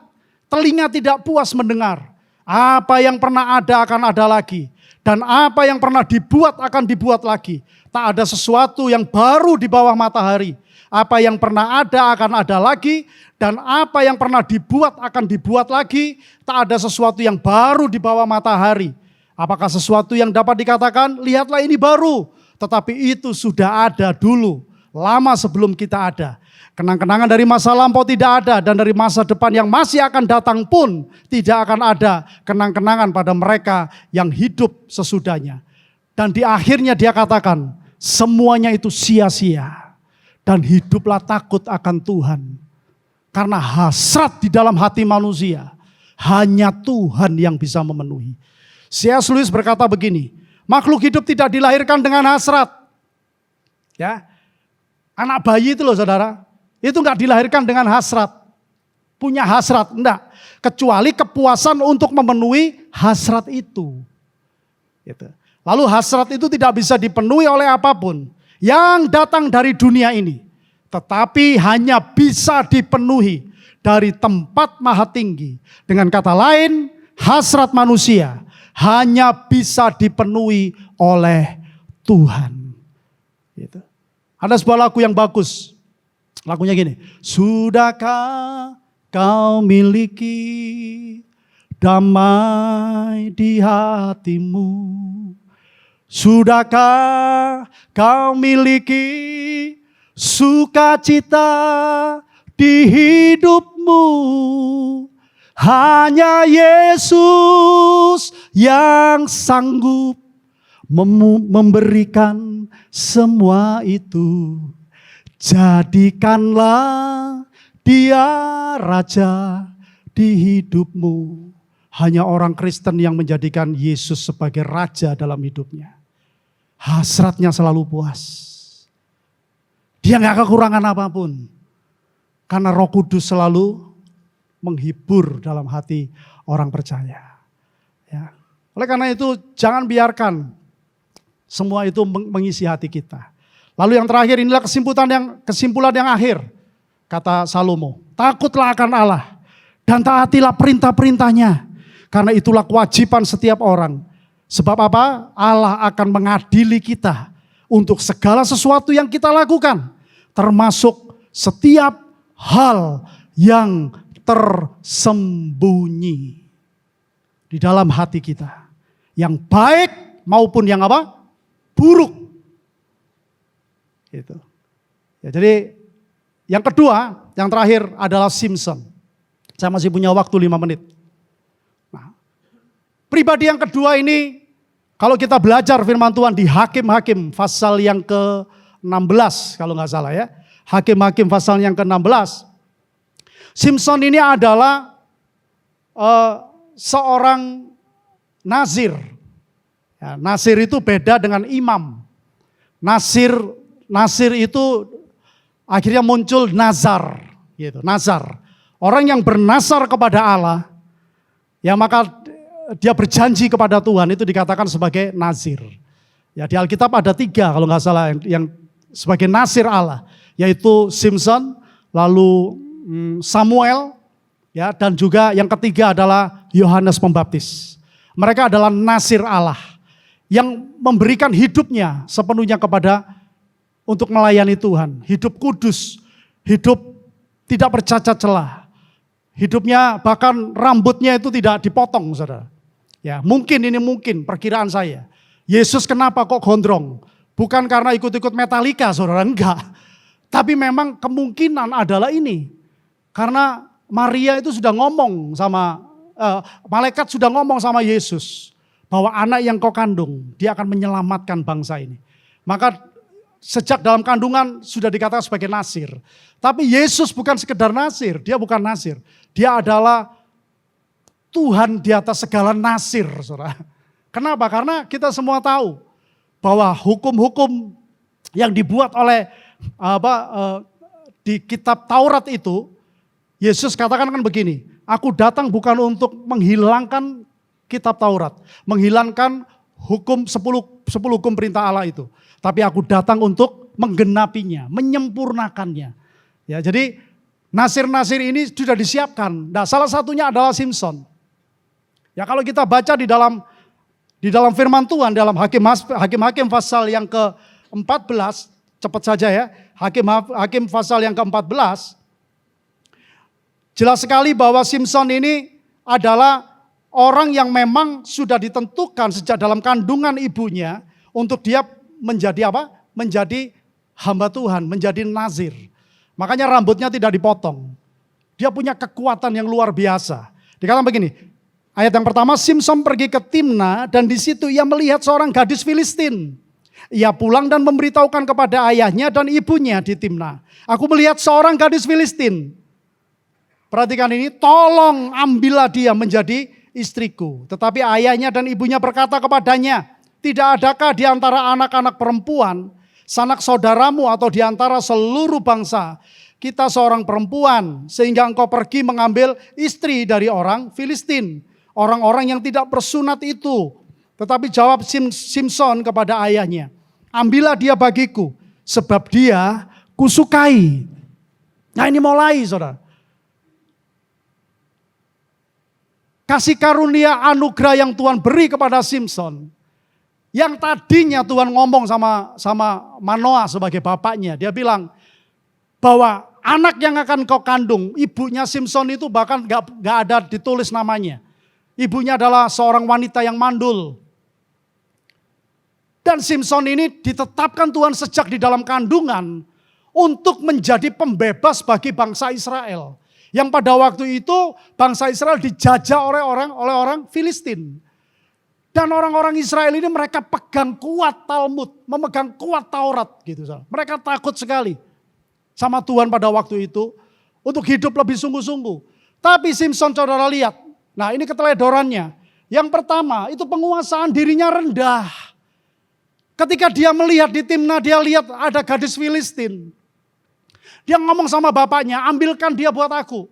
Telinga tidak puas mendengar. Apa yang pernah ada akan ada lagi. Dan apa yang pernah dibuat akan dibuat lagi. Tak ada sesuatu yang baru di bawah matahari. Apa yang pernah ada akan ada lagi. Dan apa yang pernah dibuat akan dibuat lagi. Tak ada sesuatu yang baru di bawah matahari. Apakah sesuatu yang dapat dikatakan, lihatlah ini baru. Tetapi itu sudah ada dulu, lama sebelum kita ada. Kenang-kenangan dari masa lampau tidak ada, dan dari masa depan yang masih akan datang pun tidak akan ada kenang-kenangan pada mereka yang hidup sesudahnya. Dan di akhirnya dia katakan, semuanya itu sia-sia. Dan hiduplah takut akan Tuhan. Karena hasrat di dalam hati manusia, hanya Tuhan yang bisa memenuhi. C.S. Lewis berkata begini, makhluk hidup tidak dilahirkan dengan hasrat. Ya, anak bayi itu loh saudara, itu enggak dilahirkan dengan hasrat. Punya hasrat, enggak. Kecuali kepuasan untuk memenuhi hasrat itu. Gitu. Lalu hasrat itu tidak bisa dipenuhi oleh apapun yang datang dari dunia ini. Tetapi hanya bisa dipenuhi dari tempat maha tinggi. Dengan kata lain, hasrat manusia hanya bisa dipenuhi oleh Tuhan. Gitu. Ada sebuah lagu yang bagus. Lagunya gini, sudahkah kau miliki damai di hatimu? Sudahkah kau miliki sukacita di hidupmu? Hanya Yesus yang sanggup memberikan semua itu. Jadikanlah Dia raja di hidupmu. Hanya orang Kristen yang menjadikan Yesus sebagai raja dalam hidupnya. Hasratnya selalu puas. Dia gak kekurangan apapun. Karena Roh Kudus selalu menghibur dalam hati orang percaya. Ya. Oleh karena itu jangan biarkan semua itu mengisi hati kita. Lalu yang terakhir inilah kesimpulan yang akhir. Kata Salomo, takutlah akan Allah dan taatilah perintah-perintahnya. Karena itulah kewajiban setiap orang. Sebab apa? Allah akan mengadili kita untuk segala sesuatu yang kita lakukan. Termasuk setiap hal yang tersembunyi di dalam hati kita. Yang baik maupun yang apa? Buruk. Gitu. Ya, jadi yang kedua, yang terakhir adalah Simson. Saya masih punya waktu 5 menit. Nah, pribadi yang kedua ini, kalau kita belajar firman Tuhan di Hakim-Hakim pasal yang ke-16 kalau nggak salah ya. Hakim-Hakim pasal yang ke-16. Simson ini adalah seorang nazir. Ya, nazir itu beda dengan imam. Nazir itu akhirnya muncul nazar, gitu. Nazar. Orang yang bernazar kepada Allah, ya maka dia berjanji kepada Tuhan itu dikatakan sebagai nazir. Ya di Alkitab ada 3 kalau nggak salah yang sebagai nazir Allah, yaitu Simson, lalu Samuel, ya dan juga yang ketiga adalah Yohanes Pembaptis. Mereka adalah nazir Allah yang memberikan hidupnya sepenuhnya untuk melayani Tuhan. Hidup kudus, hidup tidak bercacat celah. Hidupnya bahkan rambutnya itu tidak dipotong, saudara. Ya, mungkin perkiraan saya. Yesus kenapa kok gondrong? Bukan karena ikut-ikut Metallica, saudara, enggak. Tapi memang kemungkinan adalah ini. Karena Maria itu sudah ngomong malaikat sudah ngomong sama Yesus. Bahwa anak yang kau kandung, dia akan menyelamatkan bangsa ini. Maka sejak dalam kandungan sudah dikatakan sebagai nazir. Tapi Yesus bukan sekedar nazir, dia bukan nazir. Dia adalah Tuhan di atas segala nazir, saudara. Kenapa? Karena kita semua tahu bahwa hukum-hukum yang dibuat oleh di kitab Taurat itu, Yesus katakan kan begini, aku datang bukan untuk menghilangkan kitab Taurat, menghilangkan hukum 10 hukum perintah Allah itu. Tapi aku datang untuk menggenapinya, menyempurnakannya. Ya, jadi nasir-nasir ini sudah disiapkan. Nah, salah satunya adalah Simson. Ya, kalau kita baca di dalam firman Tuhan, dalam Hakim-Hakim pasal yang ke-14, cepat saja ya. Hakim pasal yang ke-14, jelas sekali bahwa Simson ini adalah orang yang memang sudah ditentukan sejak dalam kandungan ibunya untuk dia menjadi apa? Menjadi hamba Tuhan, menjadi nazir. Makanya rambutnya tidak dipotong. Dia punya kekuatan yang luar biasa. Dikatakan begini, ayat yang pertama, Simson pergi ke Timna dan di situ ia melihat seorang gadis Filistin. Ia pulang dan memberitahukan kepada ayahnya dan ibunya di Timna. Aku melihat seorang gadis Filistin. Perhatikan ini, tolong ambillah dia menjadi istriku. Tetapi ayahnya dan ibunya berkata kepadanya, tidak adakah di antara anak-anak perempuan, sanak saudaramu atau di antara seluruh bangsa, kita seorang perempuan, sehingga engkau pergi mengambil istri dari orang Filistin, orang-orang yang tidak bersunat itu. Tetapi jawab Simson kepada ayahnya, ambillah dia bagiku, sebab dia kusukai. Nah ini mulai, saudara. Kasih karunia anugerah yang Tuhan beri kepada Simson. Yang tadinya Tuhan ngomong sama Manoah sebagai bapaknya. Dia bilang bahwa Anak yang akan kau kandung, ibunya Simson itu bahkan gak ada ditulis namanya. Ibunya adalah seorang wanita yang mandul. Dan Simson ini ditetapkan Tuhan sejak di dalam kandungan untuk menjadi pembebas bagi bangsa Israel. Yang pada waktu itu bangsa Israel dijajah oleh orang Filistin. Dan orang-orang Israel ini mereka pegang kuat Talmud, memegang kuat Taurat gitu. Mereka takut sekali sama Tuhan pada waktu itu untuk hidup lebih sungguh-sungguh. Tapi Simson saudara lihat, nah ini keteledorannya. Yang pertama itu penguasaan dirinya rendah. Ketika dia melihat di Timna, dia lihat ada gadis Filistin. Dia ngomong sama bapaknya, ambilkan dia buat aku.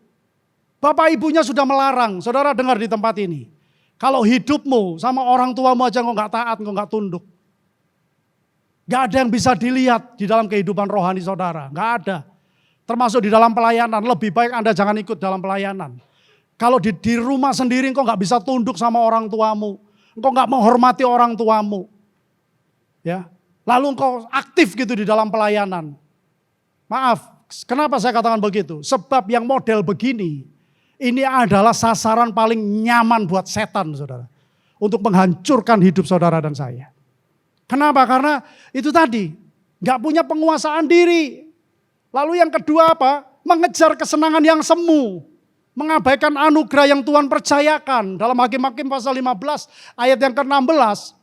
Bapak ibunya sudah melarang, saudara dengar di tempat ini. Kalau hidupmu sama orang tuamu aja kok gak taat, kok gak tunduk. Gak ada yang bisa dilihat di dalam kehidupan rohani saudara, gak ada. Termasuk di dalam pelayanan, lebih baik Anda jangan ikut dalam pelayanan. Kalau di rumah sendiri kok gak bisa tunduk sama orang tuamu, kok gak menghormati orang tuamu. Ya, lalu engkau aktif gitu di dalam pelayanan. Maaf, kenapa saya katakan begitu? Sebab yang model begini, ini adalah sasaran paling nyaman buat setan saudara. Untuk menghancurkan hidup saudara dan saya. Kenapa? Karena itu tadi, gak punya penguasaan diri. Lalu yang kedua apa? Mengejar kesenangan yang semu. Mengabaikan anugerah yang Tuhan percayakan. Dalam Hakim-Hakim pasal 15 ayat yang ke-16.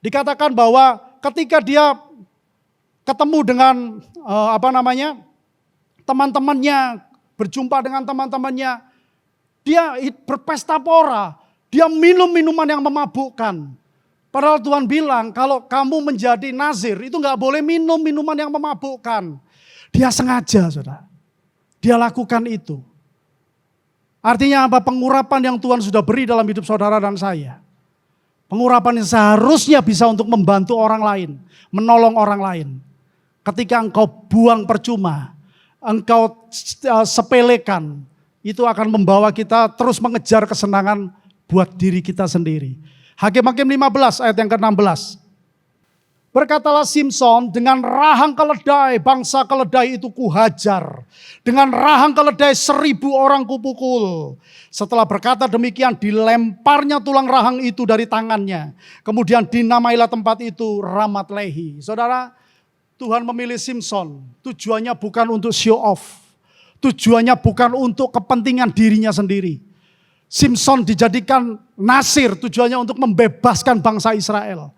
Dikatakan bahwa ketika dia ketemu dengan teman-temannya, berjumpa dengan teman-temannya, dia berpesta pora, dia minum minuman yang memabukkan. Padahal Tuhan bilang kalau kamu menjadi nazir itu gak boleh minum minuman yang memabukkan. Dia sengaja saudara, dia lakukan itu. Artinya apa? Pengurapan yang Tuhan sudah beri dalam hidup saudara dan saya. Pengurapan yang seharusnya bisa untuk membantu orang lain, menolong orang lain. Ketika engkau buang percuma, engkau sepelekan, itu akan membawa kita terus mengejar kesenangan buat diri kita sendiri. Hakim-Hakim 15 ayat yang ke-16. Berkatalah Simson, dengan rahang keledai, bangsa keledai itu kuhajar. Dengan rahang keledai 1000 orang kupukul. Setelah berkata demikian, dilemparnya tulang rahang itu dari tangannya. Kemudian dinamailah tempat itu Ramat Lehi. Saudara, Tuhan memilih Simson, tujuannya bukan untuk show off. Tujuannya bukan untuk kepentingan dirinya sendiri. Simson dijadikan nasir, tujuannya untuk membebaskan bangsa Israel.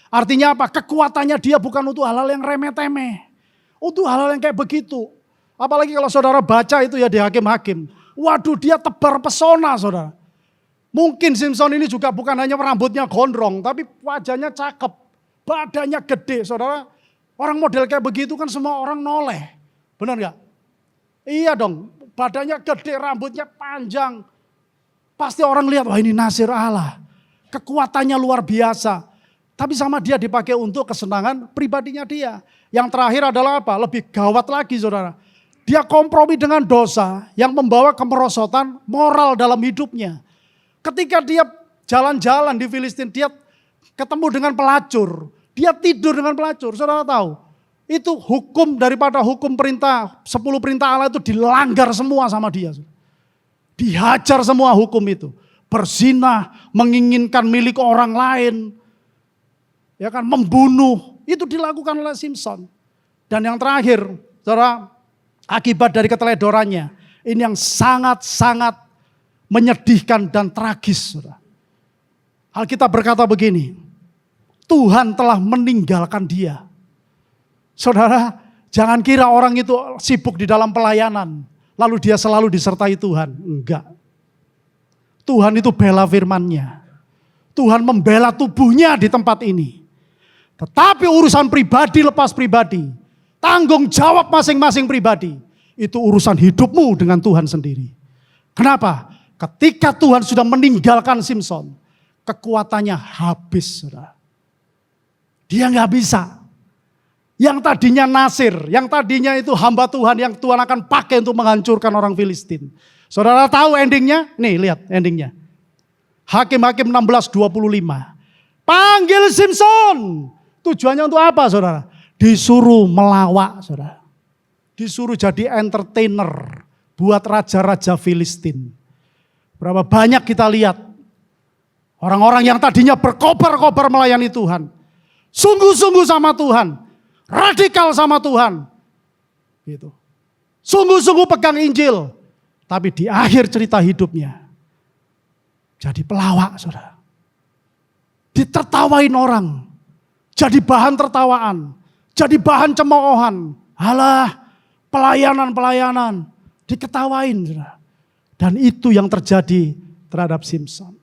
Artinya apa? Kekuatannya dia bukan untuk hal-hal yang remeh-temeh. Untuk hal-hal yang kayak begitu. Apalagi kalau saudara baca itu ya di Hakim-Hakim. Waduh, dia tebar pesona saudara. Mungkin Simson ini juga bukan hanya rambutnya gondrong, tapi wajahnya cakep. Badannya gede saudara. Orang model kayak begitu kan semua orang noleh. Benar gak? Iya dong, badannya gede, rambutnya panjang. Pasti orang lihat, wah ini nasir Allah. Kekuatannya luar biasa. Tapi sama dia dipakai untuk kesenangan pribadinya dia. Yang terakhir adalah apa? Lebih gawat lagi saudara. Dia kompromi dengan dosa yang membawa kemerosotan moral dalam hidupnya. Ketika dia jalan-jalan di Filistin, dia ketemu dengan pelacur. Dia tidur dengan pelacur, saudara tahu. Itu hukum daripada hukum perintah, 10 perintah Allah itu dilanggar semua sama dia. Dihajar semua hukum itu. Berzina, menginginkan milik orang lain. Ya kan, membunuh, itu dilakukan oleh Simson. Dan yang terakhir, saudara, akibat dari keteledorannya, ini yang sangat-sangat menyedihkan dan tragis. Saudara. Alkitab berkata begini, Tuhan telah meninggalkan dia. Saudara, jangan kira orang itu sibuk di dalam pelayanan, lalu dia selalu disertai Tuhan. Enggak. Tuhan itu bela firman-Nya. Tuhan membela tubuhnya di tempat ini. Tetapi urusan pribadi lepas pribadi, tanggung jawab masing-masing pribadi, itu urusan hidupmu dengan Tuhan sendiri. Kenapa? Ketika Tuhan sudah meninggalkan Simson, kekuatannya habis. Saudara. Dia gak bisa. Yang tadinya nasir, yang tadinya itu hamba Tuhan, yang Tuhan akan pakai untuk menghancurkan orang Filistin. Saudara tahu endingnya? Nih lihat endingnya. Hakim-Hakim 16:25. Panggil Simson. Tujuannya untuk apa saudara? Disuruh melawak saudara. disuruh jadi entertainer buat raja-raja Filistin. Berapa banyak kita lihat orang-orang yang tadinya berkobar-kobar melayani Tuhan, sungguh-sungguh sama Tuhan, radikal sama Tuhan, gitu. Sungguh-sungguh pegang Injil, tapi di akhir cerita hidupnya jadi pelawak, saudara. Ditertawain orang, jadi bahan tertawaan, jadi bahan cemoohan. Halah, pelayanan, diketawain, saudara. Dan itu yang terjadi terhadap Simson.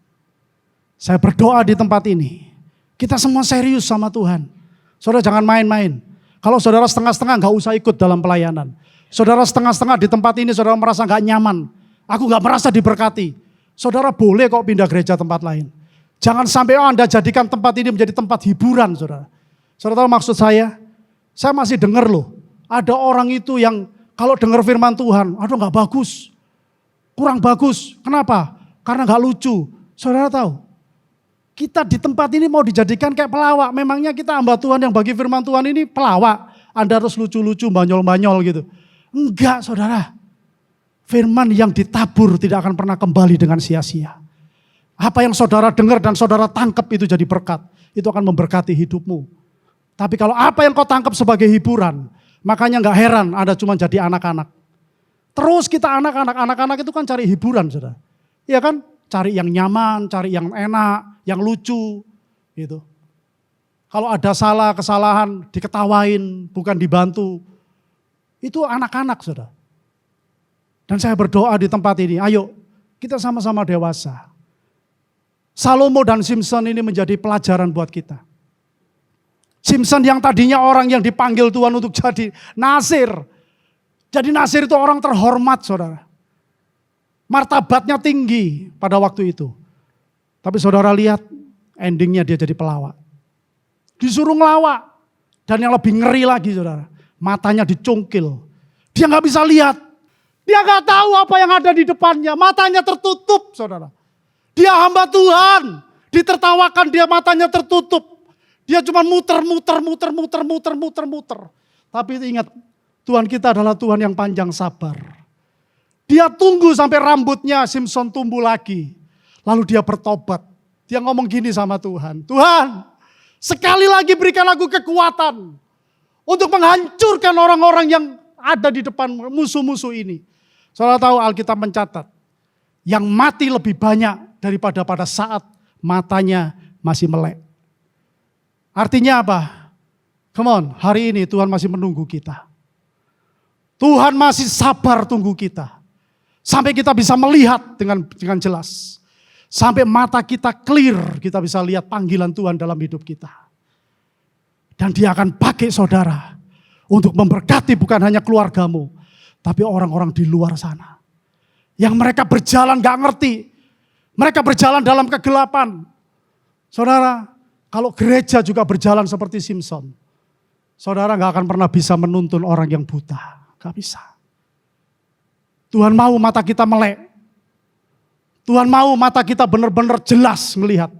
Saya berdoa di tempat ini, kita semua serius sama Tuhan. Saudara jangan main-main. Kalau saudara setengah-setengah gak usah ikut dalam pelayanan. Saudara setengah-setengah di tempat ini saudara merasa gak nyaman. Aku gak merasa diberkati. Saudara boleh kok pindah gereja tempat lain. Jangan sampai Anda jadikan tempat ini menjadi tempat hiburan, saudara. Saudara tahu maksud saya masih dengar loh. Ada orang itu yang kalau dengar firman Tuhan, aduh gak bagus. Kurang bagus. Kenapa? Karena gak lucu. Saudara tahu, kita di tempat ini mau dijadikan kayak pelawak. Memangnya kita hamba Tuhan yang bagi firman Tuhan ini pelawak. Anda harus lucu-lucu, banyol-banyol gitu. Enggak, saudara. Firman yang ditabur tidak akan pernah kembali dengan sia-sia. Apa yang saudara dengar dan saudara tangkap itu jadi berkat. Itu akan memberkati hidupmu. Tapi kalau apa yang kau tangkap sebagai hiburan, makanya enggak heran Anda cuma jadi anak-anak. Terus kita anak-anak itu kan cari hiburan, saudara. Iya kan? Cari yang nyaman, cari yang enak, yang lucu, gitu. Kalau ada kesalahan diketawain, bukan dibantu. Itu anak-anak, saudara. Dan saya berdoa di tempat ini, ayo kita sama-sama dewasa. Salomo dan Simson ini menjadi pelajaran buat kita. Simson yang tadinya orang yang dipanggil Tuhan untuk jadi nasir. Jadi nasir itu orang terhormat, saudara. Martabatnya tinggi pada waktu itu. Tapi saudara lihat endingnya dia jadi pelawak. Disuruh ngelawak. Dan yang lebih ngeri lagi, saudara. Matanya dicungkil. Dia gak bisa lihat. Dia gak tahu apa yang ada di depannya. Matanya tertutup, saudara. Dia hamba Tuhan. Ditertawakan, dia matanya tertutup. Dia cuma muter. Tapi ingat, Tuhan kita adalah Tuhan yang panjang sabar. Dia tunggu sampai rambutnya Simson tumbuh lagi. Lalu dia bertobat. Dia ngomong gini sama Tuhan. Tuhan, sekali lagi berikan aku kekuatan. Untuk menghancurkan orang-orang yang ada di depan musuh-musuh ini. Saudara tahu Alkitab mencatat, yang mati lebih banyak daripada pada saat matanya masih melek. Artinya apa? Come on, hari ini Tuhan masih menunggu kita. Tuhan masih sabar tunggu kita. Sampai kita bisa melihat dengan jelas. Sampai mata kita clear, kita bisa lihat panggilan Tuhan dalam hidup kita. Dan dia akan pakai saudara untuk memberkati bukan hanya keluargamu, tapi orang-orang di luar sana. Yang mereka berjalan gak ngerti. Mereka berjalan dalam kegelapan. Saudara, kalau gereja juga berjalan seperti Simson, saudara gak akan pernah bisa menuntun orang yang buta. Gak bisa. Tuhan mau mata kita melek. Tuhan mau mata kita benar-benar jelas melihat.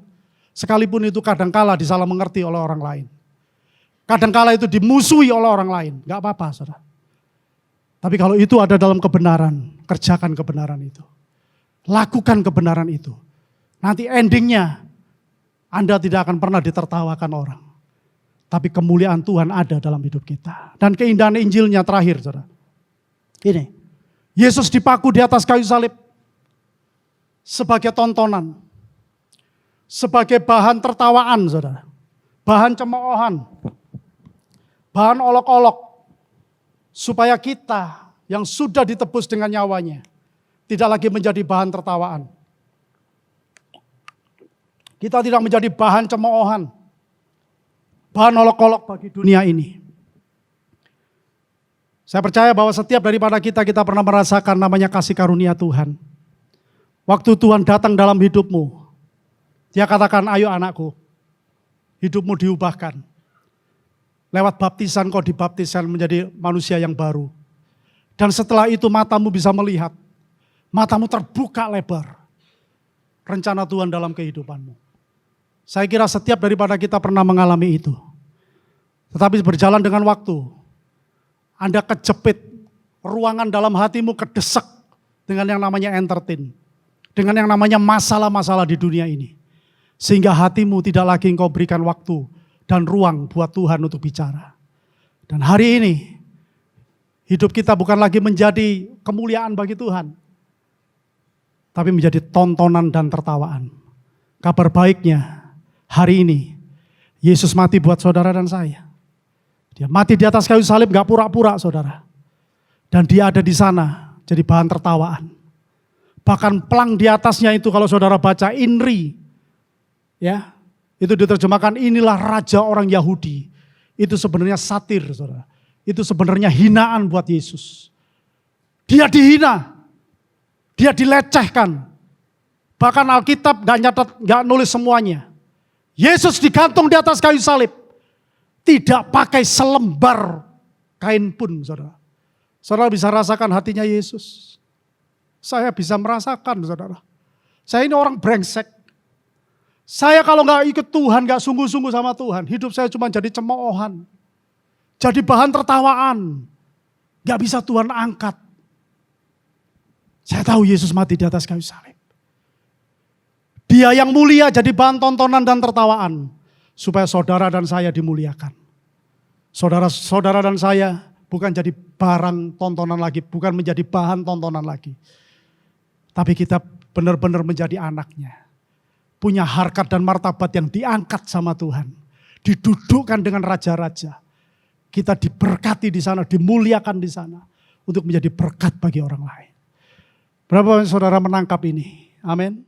Sekalipun itu kadangkala disalah mengerti oleh orang lain. Kadangkala itu dimusuhi oleh orang lain. Gak apa-apa, saudara. Tapi kalau itu ada dalam kebenaran, kerjakan kebenaran itu. Lakukan kebenaran itu. Nanti endingnya, Anda tidak akan pernah ditertawakan orang. Tapi kemuliaan Tuhan ada dalam hidup kita. Dan keindahan Injilnya terakhir, saudara. Ini, Yesus dipaku di atas kayu salib. Sebagai tontonan. Sebagai bahan tertawaan, saudara. Bahan cemoohan. Bahan olok-olok. Supaya kita yang sudah ditebus dengan nyawanya tidak lagi menjadi bahan tertawaan. Kita tidak menjadi bahan cemoohan. Bahan olok-olok bagi dunia ini. Saya percaya bahwa setiap daripada kita pernah merasakan namanya kasih karunia Tuhan. Waktu Tuhan datang dalam hidupmu, dia katakan, ayo anakku, hidupmu diubahkan. Lewat baptisan kau dibaptisan menjadi manusia yang baru. Dan setelah itu matamu bisa melihat. Matamu terbuka lebar. Rencana Tuhan dalam kehidupanmu. Saya kira setiap daripada kita pernah mengalami itu. Tetapi berjalan dengan waktu. Anda kejepit ruangan dalam hatimu kedesak dengan yang namanya entertain. Dengan yang namanya masalah-masalah di dunia ini. Sehingga hatimu tidak lagi engkau berikan waktu dan ruang buat Tuhan untuk bicara. Dan hari ini, hidup kita bukan lagi menjadi kemuliaan bagi Tuhan. Tapi menjadi tontonan dan tertawaan. Kabar baiknya, hari ini, Yesus mati buat saudara dan saya. Dia mati di atas kayu salib gak pura-pura saudara. Dan dia ada di sana jadi bahan tertawaan. Bahkan pelang di atasnya itu kalau saudara baca INRI, ya, itu diterjemahkan inilah raja orang Yahudi. Itu sebenarnya satir, saudara. Itu sebenarnya hinaan buat Yesus. Dia dihina, dia dilecehkan. Bahkan Alkitab gak nulis semuanya. Yesus digantung di atas kayu salib, tidak pakai selembar kain pun, saudara. Saudara bisa rasakan hatinya Yesus. Saya bisa merasakan, saudara. Saya ini orang brengsek. Saya kalau gak ikut Tuhan, gak sungguh-sungguh sama Tuhan, hidup saya cuma jadi cemoohan. Jadi bahan tertawaan. Gak bisa Tuhan angkat. Saya tahu Yesus mati di atas kayu salib. Dia yang mulia jadi bahan tontonan dan tertawaan. Supaya saudara dan saya dimuliakan. Saudara-saudara dan saya bukan jadi barang tontonan lagi, bukan menjadi bahan tontonan lagi. Tapi kita benar-benar menjadi anaknya. Punya harkat dan martabat yang diangkat sama Tuhan. Didudukkan dengan raja-raja. Kita diberkati di sana, dimuliakan di sana. Untuk menjadi berkat bagi orang lain. Berapa saudara menangkap ini? Amin.